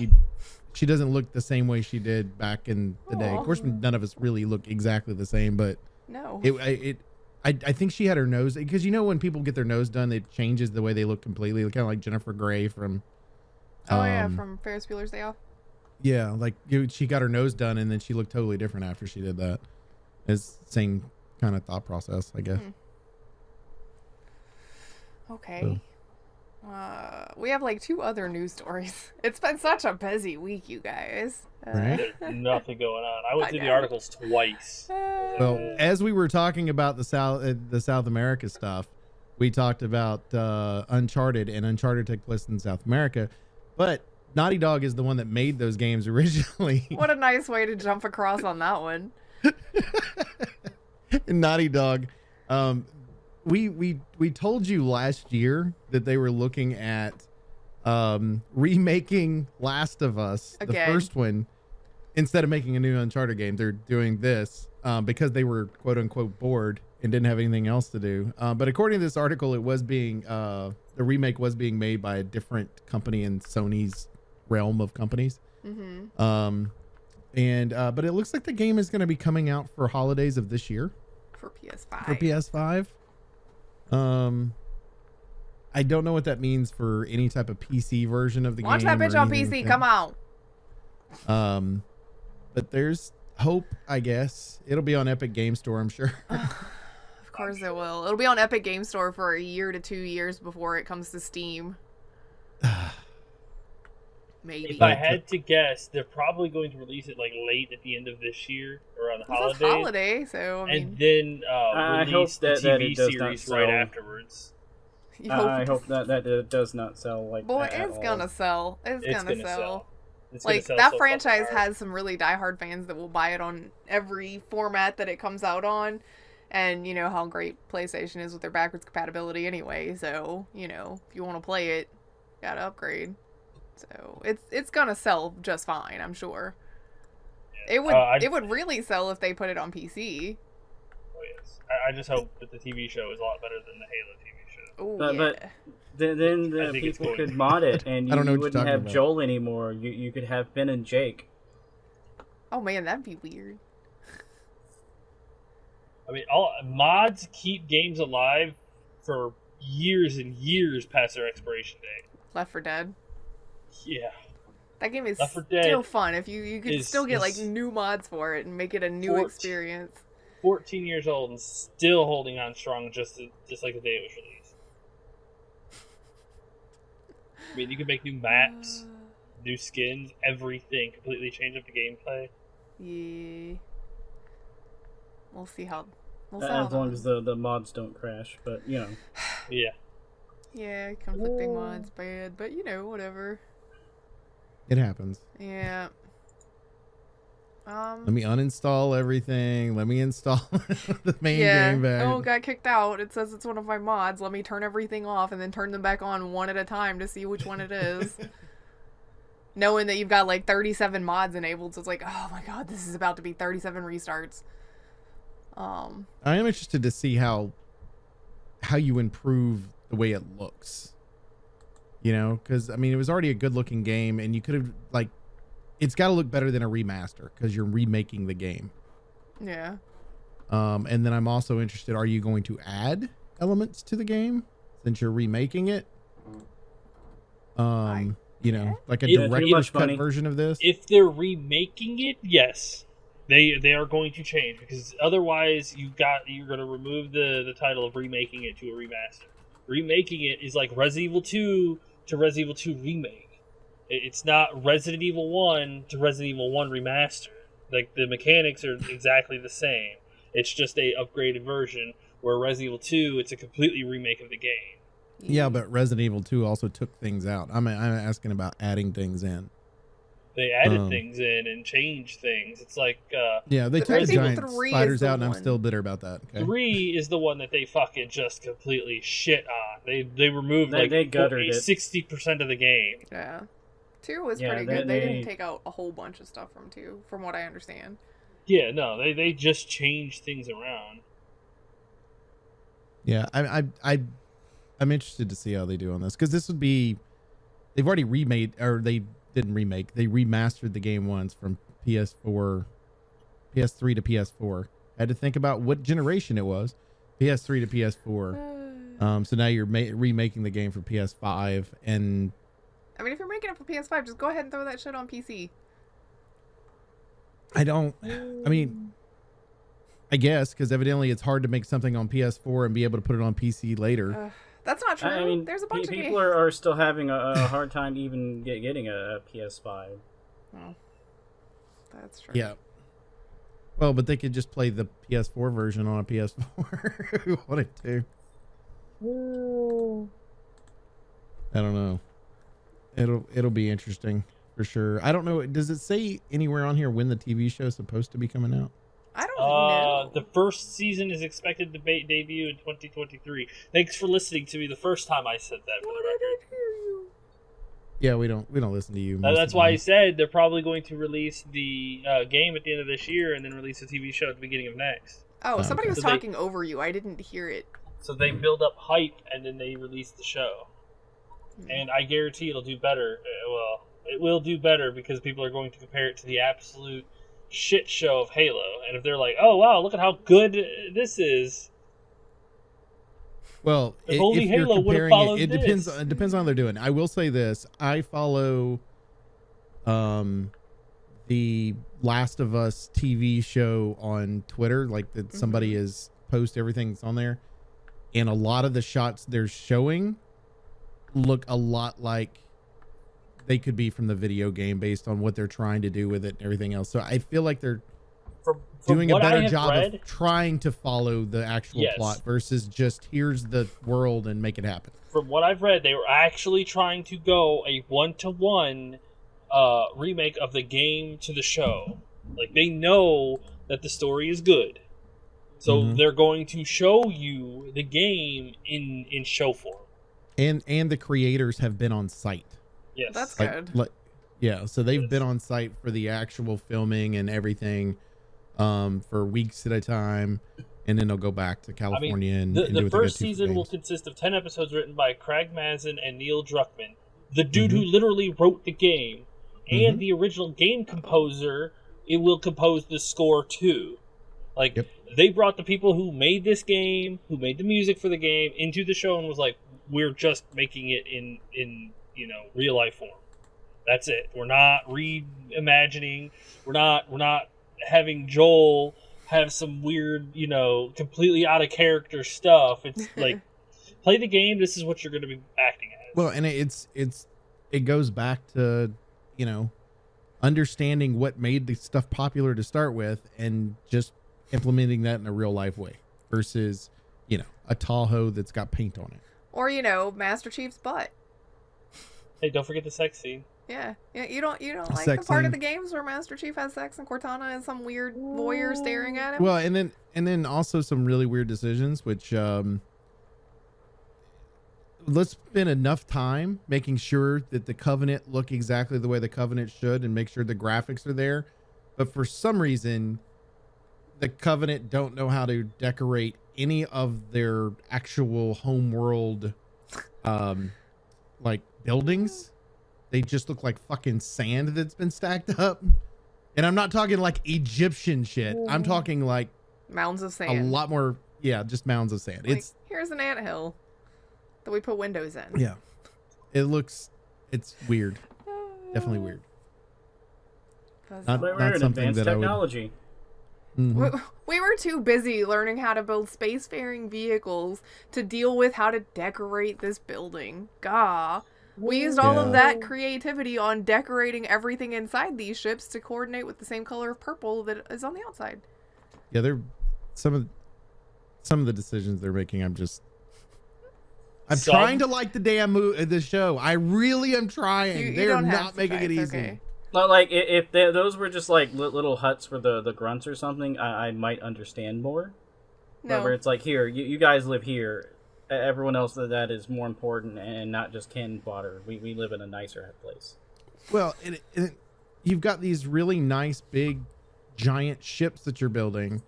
she doesn't look the same way she did back in the day. Of course, none of us really look exactly the same, but no. I think she had her nose, because you know when people get their nose done, it changes the way they look completely. Kind of like Jennifer Grey from. From Ferris Bueller's Day Off. Yeah, like she got her nose done, and then she looked totally different after she did that. It's the same kind of thought process, I guess. Okay. We have like 2 other news stories. It's been such a busy week, you guys. Right? There's nothing going on. I went I through the know. articles twice. Well, as we were talking about the South America stuff, we talked about Uncharted, and Uncharted took place in South America, but Naughty Dog is the one that made those games originally. What a nice way to jump across on that one. Naughty Dog, we told you last year that they were looking at remaking Last of Us, Again. the first one, instead of making a new Uncharted game. They're doing this because they were quote unquote bored and didn't have anything else to do. But according to this article, it was being the remake was being made by a different company in Sony's realm of companies. Mm-hmm. But it looks like the game is going to be coming out for holidays of this year. For PS5. For PS5. I don't know what that means for any type of PC version of the Launch game. that bitch or on anything PC. Come on. but there's hope, I guess. It'll be on Epic Game Store, I'm sure. Of course it will. It'll be on Epic Game Store for a year to 2 years before it comes to Steam. Maybe. If I had to guess, they're probably going to release it like late at the end of this year around the holidays. It's holiday, so I mean, and then release the TV series right afterwards. I hope that does not sell like boy, that. it's gonna sell. It's gonna sell. Like that franchise has some really diehard fans that will buy it on every format that it comes out on, and you know how great PlayStation is with their backwards compatibility anyway. So you know if you want to play it, you gotta upgrade. So it's gonna sell just fine, I'm sure. Yeah. It would really sell if they put it on PC. Oh yes, I just hope that the TV show is a lot better than the Halo TV show. Ooh, but then the people could mod it, and you wouldn't have Joel anymore. You could have Ben and Jake. Oh man, that'd be weird. I mean, mods keep games alive for years and years past their expiration date. Left 4 Dead. Yeah. That game is still fun. If you could still get like new mods for it and make it a new experience. 14 years old and still holding on strong, just like the day it was released. I mean, you can make new maps, new skins, everything, completely change up the gameplay. Yeah. We'll see how. As long as the mods don't crash, but you know. Yeah. Yeah, conflicting mods bad, but you know, whatever. It happens. Yeah. Let me uninstall everything. Let me install the main game back. Oh, got kicked out. It says it's one of my mods. Let me turn everything off and then turn them back on one at a time to see which one it is. Knowing that you've got like 37 mods enabled, so it's like, oh my god, this is about to be 37 restarts. I am interested to see how you improve the way it looks. You know, because I mean, it was already a good-looking game, and you could have like, it's got to look better than a remaster because you're remaking the game. Yeah. And then I'm also interested: are you going to add elements to the game since you're remaking it? You know, like a director's cut version of this. If they're remaking it, yes, they are going to change because otherwise you're going to remove the title of remaking it to a remaster. Remaking it is like Resident Evil 2 to Resident Evil 2 Remake. It's not Resident Evil 1 to Resident Evil 1 Remaster. Like, the mechanics are exactly the same. It's just a upgraded version, where Resident Evil 2, it's a completely remake of the game. Yeah, but Resident Evil 2 also took things out. I'm asking about adding things in. They added things in and changed things. It's like... yeah, they took giant spiders out, and I'm still bitter about that. Okay? 3 is the one that they fucking just completely shit on. They removed they gutted 60% of the game. Yeah. 2 was pretty good. They didn't take out a whole bunch of stuff from 2, from what I understand. Yeah, no, they just changed things around. Yeah, I'm interested to see how they do on this, because this would be... They've already remade, or they didn't remake, they remastered the game once from PS3 to PS4. I had to think about what generation it was. PS3 to PS4. So now you're remaking the game for PS5, and I mean, if you're making it for PS5, just go ahead and throw that shit on PC. I mean, I guess, because evidently it's hard to make something on PS4 and be able to put it on PC later. That's not true. I mean, there's a bunch of people are still having a hard time even getting a PS5. Oh, that's true. Yeah. Well, but they could just play the PS4 version on a PS4 if you wanted to. I don't know. It'll be interesting for sure. I don't know. Does it say anywhere on here when the TV show is supposed to be coming out? I don't know. The first season is expected to debut in 2023. Thanks for listening to me the first time I said that. Why did I hear you? Yeah, we don't listen to you. That's why I said they're probably going to release the game at the end of this year and then release the TV show at the beginning of next. Oh, somebody was talking over you. I didn't hear it. So they build up hype and then they release the show. And I guarantee it'll do better. Well, it will do better because people are going to compare it to the absolute shit show of Halo. And if they're like, oh wow, look at how good this is. Well, if only Halo would have followed it depends on what they're doing. I will say this: I follow the Last of Us TV show on Twitter, like that somebody is post everything that's on there, and a lot of the shots they're showing look a lot like they could be from the video game based on what they're trying to do with it and everything else. So I feel like they're doing a better job of trying to follow the actual plot versus just here's the world and make it happen. From what I've read, they were actually trying to go a 1-to-1 remake of the game to the show. Like, they know that the story is good, so they're going to show you the game in show form. And the creators have been on site. Yes, that's good. Yeah, so they've been on site for the actual filming and everything for weeks at a time, and then they'll go back to California. And the first season will consist of 10 episodes written by Craig Mazin and Neil Druckmann, the dude who literally wrote the game, and the original game composer. It will compose the score too. Like, they brought the people who made this game, who made the music for the game, into the show and was like, we're just making it in real life form. That's it. We're not reimagining. We're not having Joel have some weird, completely out of character stuff. It's like, play the game. This is what you're going to be acting as. Well, and it goes back to, understanding what made the stuff popular to start with and just implementing that in a real life way versus, a Tahoe that's got paint on it. Or, Master Chief's butt. Hey, don't forget the sex scene. Yeah. You don't like the part of the games where Master Chief has sex and Cortana is some weird voyeur staring at him? Well, and then also some really weird decisions, which let's spend enough time making sure that the Covenant look exactly the way the Covenant should and make sure the graphics are there. But for some reason, the Covenant don't know how to decorate any of their actual home world like buildings. They just look like fucking sand that's been stacked up. And I'm not talking like Egyptian shit. I'm talking like mounds of sand. A lot more, just mounds of sand. Like, here's an anthill that we put windows in. Yeah. It's weird. Definitely weird. Not something that technology. We were too busy learning how to build spacefaring vehicles to deal with how to decorate this building. Gah. We used all of that creativity on decorating everything inside these ships to coordinate with the same color of purple that is on the outside. Yeah, they're some of the decisions they're making. I'm trying to like the damn the show. I really am trying. They're not making it easy. Okay. Like, if those were just like little huts for the grunts or something, I might understand more. No. Where it's like, here, you guys live here. Everyone else that is more important and not just canned fodder. We live in a nicer place. Well, you've got these really nice, big, giant ships that you're building,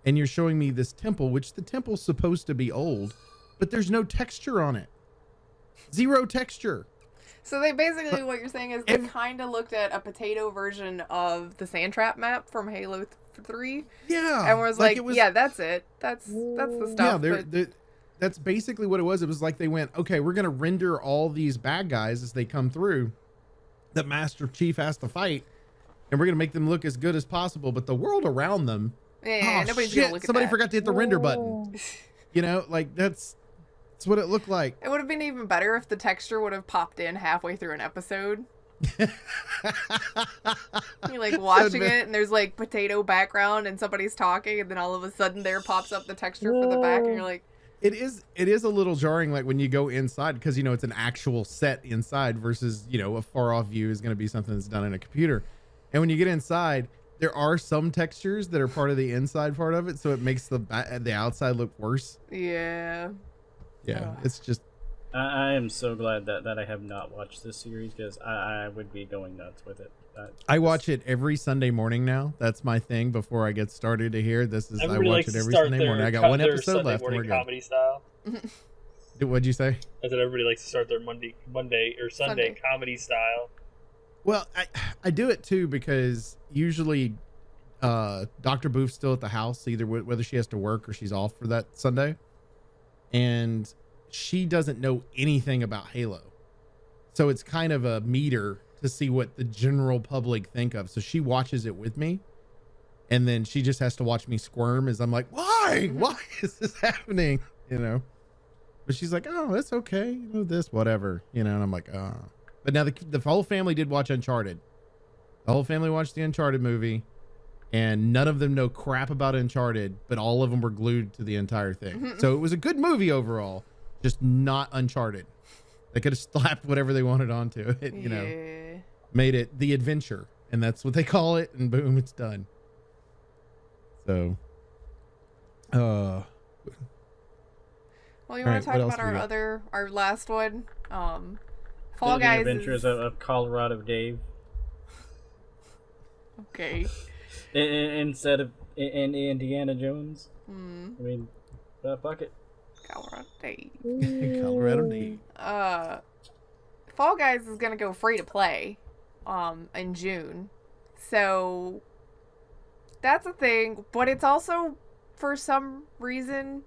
and you're showing me this temple, which the temple's supposed to be old, but there's no texture on it. Zero texture. So they basically, what you're saying is they kind of looked at a potato version of the sand trap map from Halo 3. Yeah. And was like, yeah, that's it. That's the stuff. Yeah, that's basically what it was. It was like they went, okay, we're going to render all these bad guys as they come through that Master Chief has to fight, and we're going to make them look as good as possible. But the world around them, nobody's going to look at somebody that. forgot to hit the render button. That's what it looked like. It would have been even better if the texture would have popped in halfway through an episode. You're like watching it and there's like potato background and somebody's talking, and then all of a sudden there pops up the texture for the back, and you're like, it is a little jarring, like when you go inside, because it's an actual set inside versus a far off view is going to be something that's done in a computer. And when you get inside, there are some textures that are part of the inside part of it, so it makes the outside look worse. Yeah, it's just, I am so glad that I have not watched this series, because I would be going nuts with it. I watch it every Sunday morning now. That's my thing before I get started to here. I watch it every Sunday morning. I got one episode left. And we're comedy style. What'd you say? I said everybody likes to start their Monday or Sunday comedy style. Well, I do it too because usually Dr. Booth's still at the house, either whether she has to work or she's off for that Sunday. And she doesn't know anything about Halo. So it's kind of a meter to see what the general public think of. So she watches it with me, and then she just has to watch me squirm as I'm like, why is this happening? You know, but she's like, oh, that's okay. You know, this, whatever, you know, and I'm like, oh, but now the whole family did watch Uncharted. The whole family watched the Uncharted movie, and none of them know crap about Uncharted, but all of them were glued to the entire thing. So it was a good movie overall, just not Uncharted. They could have slapped whatever they wanted onto it, you know, made it the adventure, and that's what they call it, and boom, it's done. So, well, you want to talk about our last one? Fall Guys. The Adventures of Colorado Dave. Okay. Instead of Indiana Jones. I mean, fuck it. Colorado Dave. Colorado Dave. Fall Guys is gonna go free to play, in June, so that's a thing. But it's also, for some reason,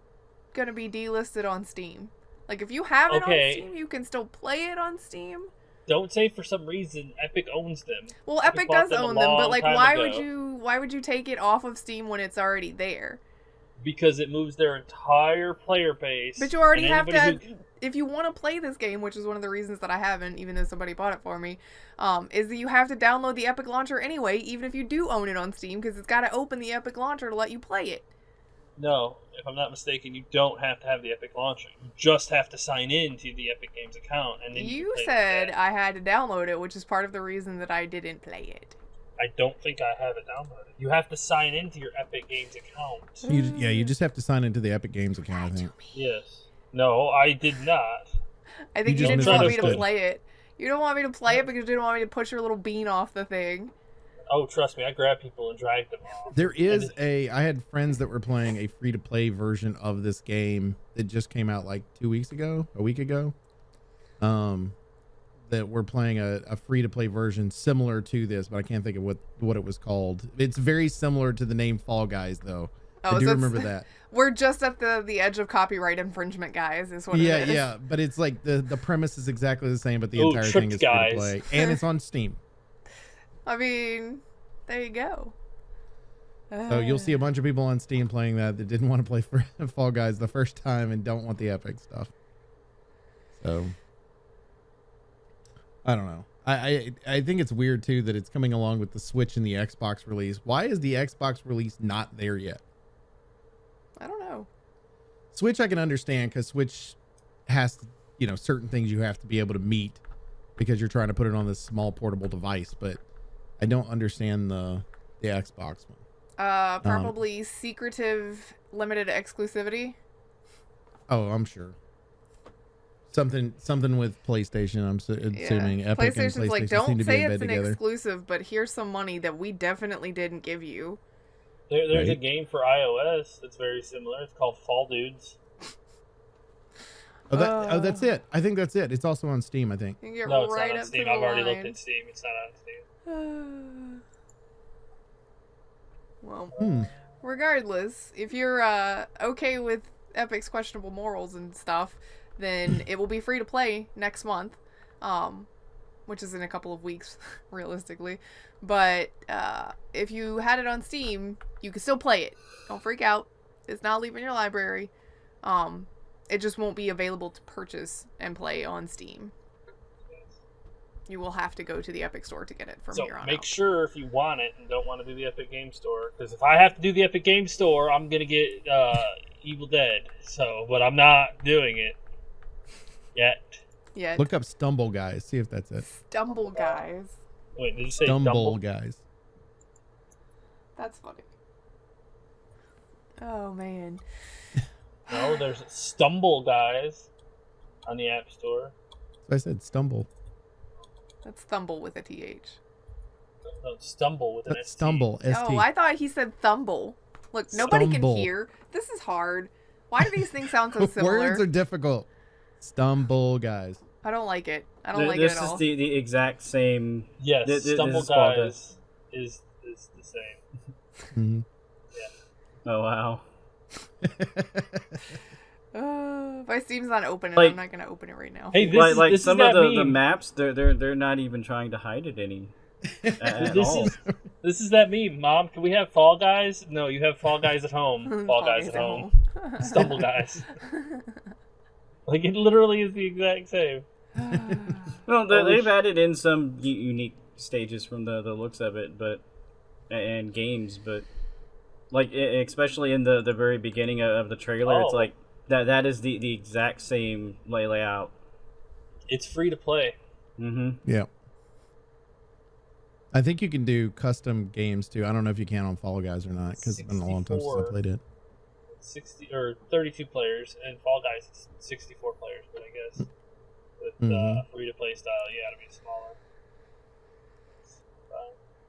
gonna be delisted on Steam. Like, if you have it on Steam, you can still play it on Steam. Don't say for some reason. Epic owns them. Well, Epic does own them, but like, why would you take it off of Steam when it's already there? Because it moves their entire player base. But you already have to, if you want to play this game, which is one of the reasons that I haven't, even though somebody bought it for me, is that you have to download the Epic Launcher anyway, even if you do own it on Steam, because it's got to open the Epic Launcher to let you play it. No, if I'm not mistaken, you don't have to have the Epic Launcher. You just have to sign in to the Epic Games account. And then you said I had to download it, which is part of the reason that I didn't play it. I don't think I have it downloaded. You have to sign into your Epic Games account. You just have to sign into the Epic Games account, I think. Yes. No, I did not. I think you didn't want me to play it. You don't want me to play it because you didn't want me to push your little bean off the thing. Oh, trust me, I grabbed people and dragged them off. There is I had friends that were playing a free-to-play version of this game that just came out like a week ago. That were playing a free-to-play version similar to this, but I can't think of what it was called. It's very similar to the name Fall Guys, though. Oh, I do remember that. We're just at the edge of copyright infringement, guys, is what it is. Yeah, but it's like the premise is exactly the same, but the entire thing is free-to-play. And it's on Steam. I mean, there you go. So you'll see a bunch of people on Steam playing that didn't want to play for Fall Guys the first time and don't want the Epic stuff. So I don't know. I think it's weird too that it's coming along with the Switch and the Xbox release. Why is the Xbox release not there yet? I don't know. Switch I can understand because Switch has, certain things you have to be able to meet because you're trying to put it on this small portable device, but I don't understand the Xbox one. Probably secretive limited exclusivity. Oh, I'm sure. Something with PlayStation. I'm assuming Epic and PlayStation like, don't seem to say be in it's bed an together. exclusive, but here's some money that we definitely didn't give you. There's a game for iOS that's very similar. It's called Fall Dudes. Oh, that's it. I think that's it. It's also on Steam, I think. No, it's not on Steam. I've already looked at Steam. It's not on Steam. Well, regardless, if you're okay with Epic's questionable morals and stuff, then it will be free to play next month, which is in a couple of weeks, realistically. But if you had it on Steam, you can still play it. Don't freak out. It's not leaving your library. It just won't be available to purchase and play on Steam. You will have to go to the Epic Store to get it from here on out. So make sure if you want it and don't want to do the Epic Game Store, because if I have to do the Epic Game Store, I'm going to get Evil Dead. But I'm not doing it yet. Look up Stumble Guys. See if that's it. Stumble Guys. Wait, did you say Stumble Guys? That's funny. Oh, man. No, there's Stumble Guys on the App Store. I said Stumble. That's Thumble with a TH. No, Stumble with an ST. Stumble, ST. Oh, I thought he said Thumble. Look, nobody can hear. This is hard. Why do these things sound so similar? Words are difficult. Stumble Guys. I don't like it. I don't like it at all. This is the exact same. Yes, Stumble Guys is the same. Mm-hmm. Yeah. Oh, wow. My Steam's not open, and Like- I'm not gonna open it right now. Hey, this like is some that of the meme. maps, they're not even trying to hide it any at This all. This is that meme. Mom, can we have Fall Guys? No, you have Fall Guys at home. Fall Guys at home. Stumble Guys. Like, it literally is the exact same. Well, they've added in some unique stages from the looks of it, but and games, but like especially in the very beginning of the trailer, it's like that is the exact same layout. It's free to play. Mm-hmm. Yeah. I think you can do custom games too. I don't know if you can on Fall Guys or not because it's been a long time since I played it. 60 or 32 players, and Fall Guys is 64 players, but I guess with free to play style, you gotta be smaller.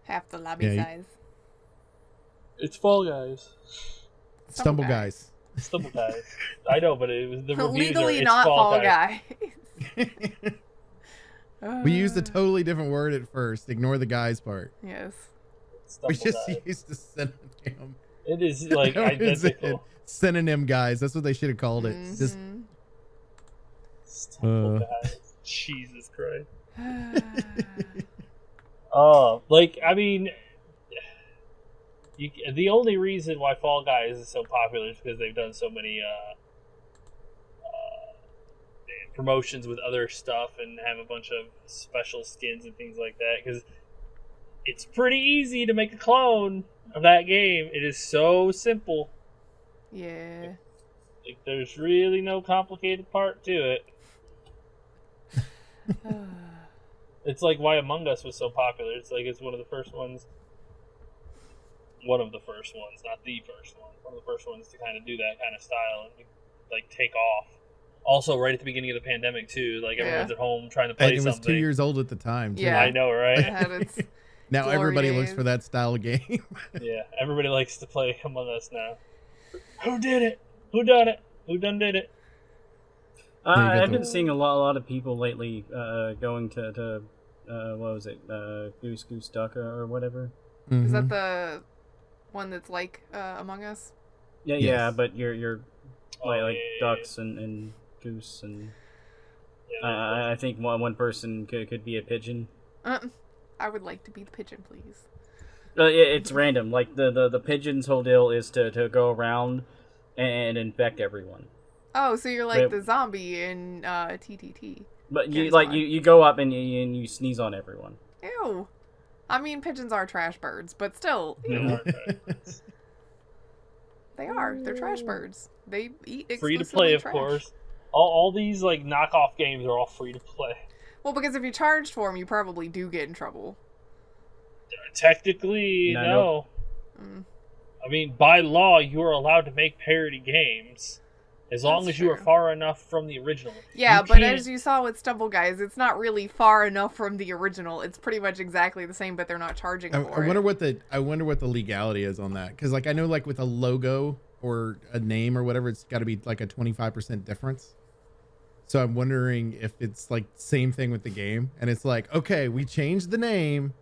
Half the lobby size. It's Fall Guys. Stumble Guys. Stumble Guys. I know, but it was the reviews Legally are, not Fall Guys. We used a totally different word at first. Ignore the guys part. Yes. We just used the synonym. It is like identical. Synonym guys. That's what they should have called it. Just Stumble Guys. Jesus Christ. Like, I mean, the only reason why Fall Guys is so popular is because they've done so many promotions with other stuff and have a bunch of special skins and things like that, because it's pretty easy to make a clone of that game. It is so simple. Yeah. Like, there's really no complicated part to it. It's like why Among Us was so popular. It's like it's one of the first ones, not the first one. One of the first ones to kind of do that kind of style and like take off. Also, right at the beginning of the pandemic too, like everyone's at home trying to play and it was something. 2 years old at the time. Too. Yeah, I know, right? It had its Now glory everybody days. looks for that style of game. Yeah, everybody likes to play Among Us now. Who did it? Who done it? Who done did it? I've been seeing a lot of people lately going to what was it, Goose Duck or whatever. Mm-hmm. Is that the one that's like Among Us? Yeah, Yes. yeah, but you're like yeah. ducks and goose and Yeah, I think one person could be a pigeon. I would like to be the pigeon, please. It's random. Like the pigeon's whole deal is to go around and infect everyone. Oh, so you're like They- the zombie in TTT. But Carries on. you go up and you sneeze on everyone. Ew. I mean, pigeons are trash birds, but still, ew. They are. They're trash birds. They eat free exclusively to play, of trash. course. All these like knockoff games are all free to play. Well, because if you charge for them, you probably do get in trouble. Technically, no. Mm. I mean, by law, you are allowed to make parody games as long That's as you are true. far enough from the original. Yeah, You but can't- as you saw with Stumble Guys, it's not really far enough from the original. It's pretty much exactly the same, but they're not charging I for wonder it. what the legality is on that, because like I know like with a logo or a name or whatever, it's got to be like a 25% difference. So I'm wondering if it's like same thing with the game, and it's like, okay, we changed the name,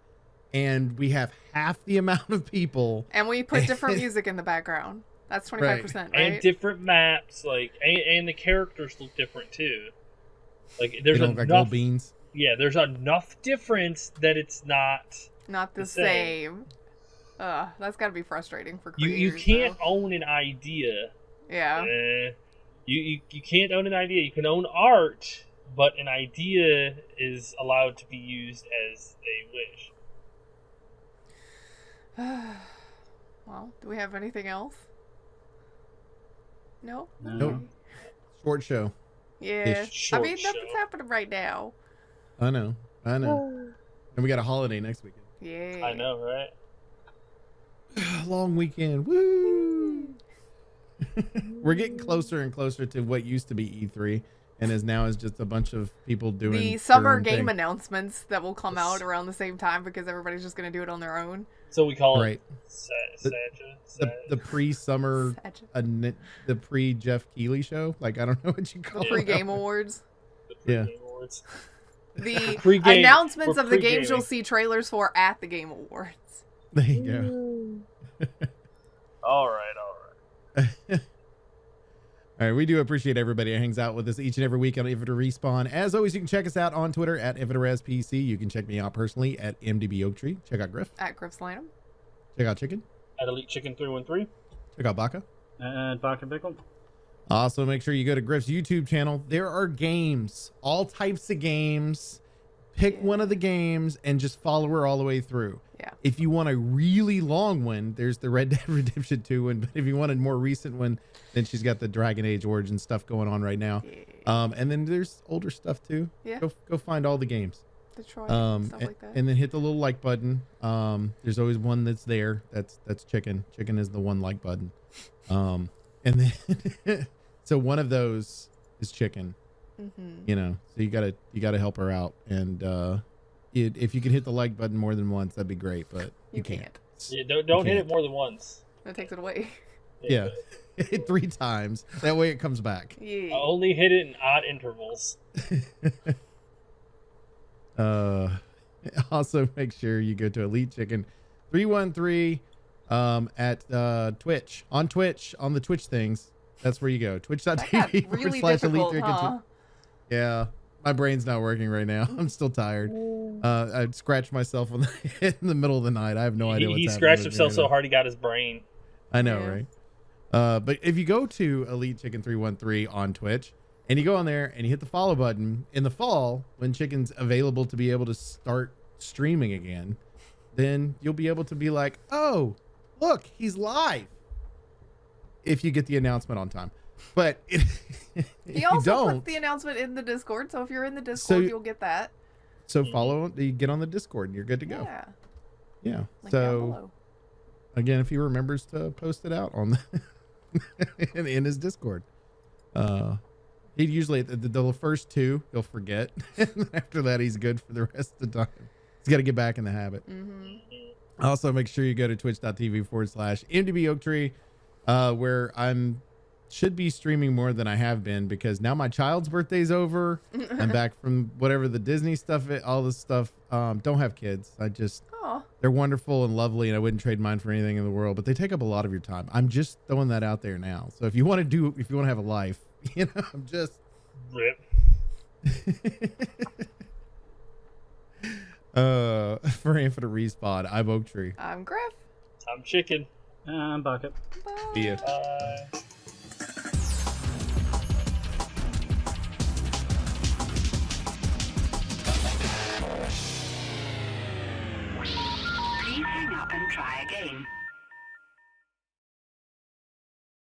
and we have half the amount of people, And we put different music in the background. That's 25%, right? and different maps, like, and the characters look different too. Like, they there's don't look like enough. gold beans. Yeah, there's enough difference that it's not. Not the the same. same. That's got to be frustrating for You creators. can't though. own an idea. Yeah. You can't own an idea. You can own art, but an idea is allowed to be used as they wish. Well, do we have anything else? No? Nope. Short show. Yeah. I Short mean, show. nothing's happening right now. I know. And we got a holiday next weekend. Yeah. I know, right? Long weekend. Woo! We're getting closer and closer to what used to be E3 and is now is just a bunch of people doing The their summer own game thing. announcements that will come out around the same time because everybody's just going to do it on their own. So we call Right. it The pre-summer Sag- the pre-Jeff Keighley show. Like I don't know what you call The it. pre-game awards. the Yeah. pre-game awards. The Pre-game. announcements We're of the games pre-gaming. you'll see trailers for at the Game Awards. There you All right. All right, we do appreciate everybody who hangs out with us each and every week on If It Respawn. As always, you can check us out on Twitter at IfItResPC. You can check me out personally at MDB Oaktree. Check out Grif. At Grif Slanum. Check out Chicken. At Elite Chicken 313. Check out Baka. And Baka Pickle. Also, make sure you go to Grif's YouTube channel. There are games, all types of games. Pick one of the games and just follow her all the way through. Yeah. If you want a really long one, there's the Red Dead Redemption 2 one. But if you want a more recent one, then she's got the Dragon Age Origin stuff going on right now. Yeah. And then there's older stuff too. Yeah. Go find all the games. Detroit, stuff like that. And then hit the little like button. There's always one that's there. That's Chicken. Chicken is the one like button. And then so one of those is Chicken. Mm-hmm. You know, so you gotta help her out. And if you can hit the like button more than once, that'd be great. But you can't. Yeah, don't hit it more than once. That takes it away. Yeah. Hit it 3 times. That way it comes back. Yeah. Only hit it in odd intervals. Also make sure you go to Elite Chicken 313 at Twitch. On Twitch, on the Twitch things. That's where you go. Twitch.tv really /Elite difficult, Chicken. huh? Yeah. My brain's not working right now. I'm still tired. I scratched myself in the middle of the night. I have no idea what's He happening scratched with me himself right so now. hard he got his brain. I know, Yeah. right? But if you go to Elite Chicken 313 on Twitch and you go on there and you hit the follow button in the fall when Chicken's available to be able to start streaming again, then you'll be able to be like, oh, look, he's live. If you get the announcement on time. But if He you also don't, puts the announcement in the Discord, so if you're in the Discord, you'll get that. so follow, you get on the Discord and you're good to go. Yeah. Yeah. Link down So below. again, if he remembers to post it out on the in his Discord. He'd usually the first 2 he'll forget. And after that he's good for the rest of the time. He's got to get back in the habit. Mm-hmm. Also make sure you go to twitch.tv /MDB Oaktree, where should be streaming more than I have been because now my child's birthday's over. I'm back from whatever the Disney stuff, all this stuff. Don't have kids. They're wonderful and lovely, and I wouldn't trade mine for anything in the world, but they take up a lot of your time. I'm just throwing that out there now. So if you want to have a life, I'm just Rip. for Infinite Respawn, I'm Oaktree. I'm Grif. I'm Chicken. I'm Bucket. Bye. See ya. Please hang up and try again.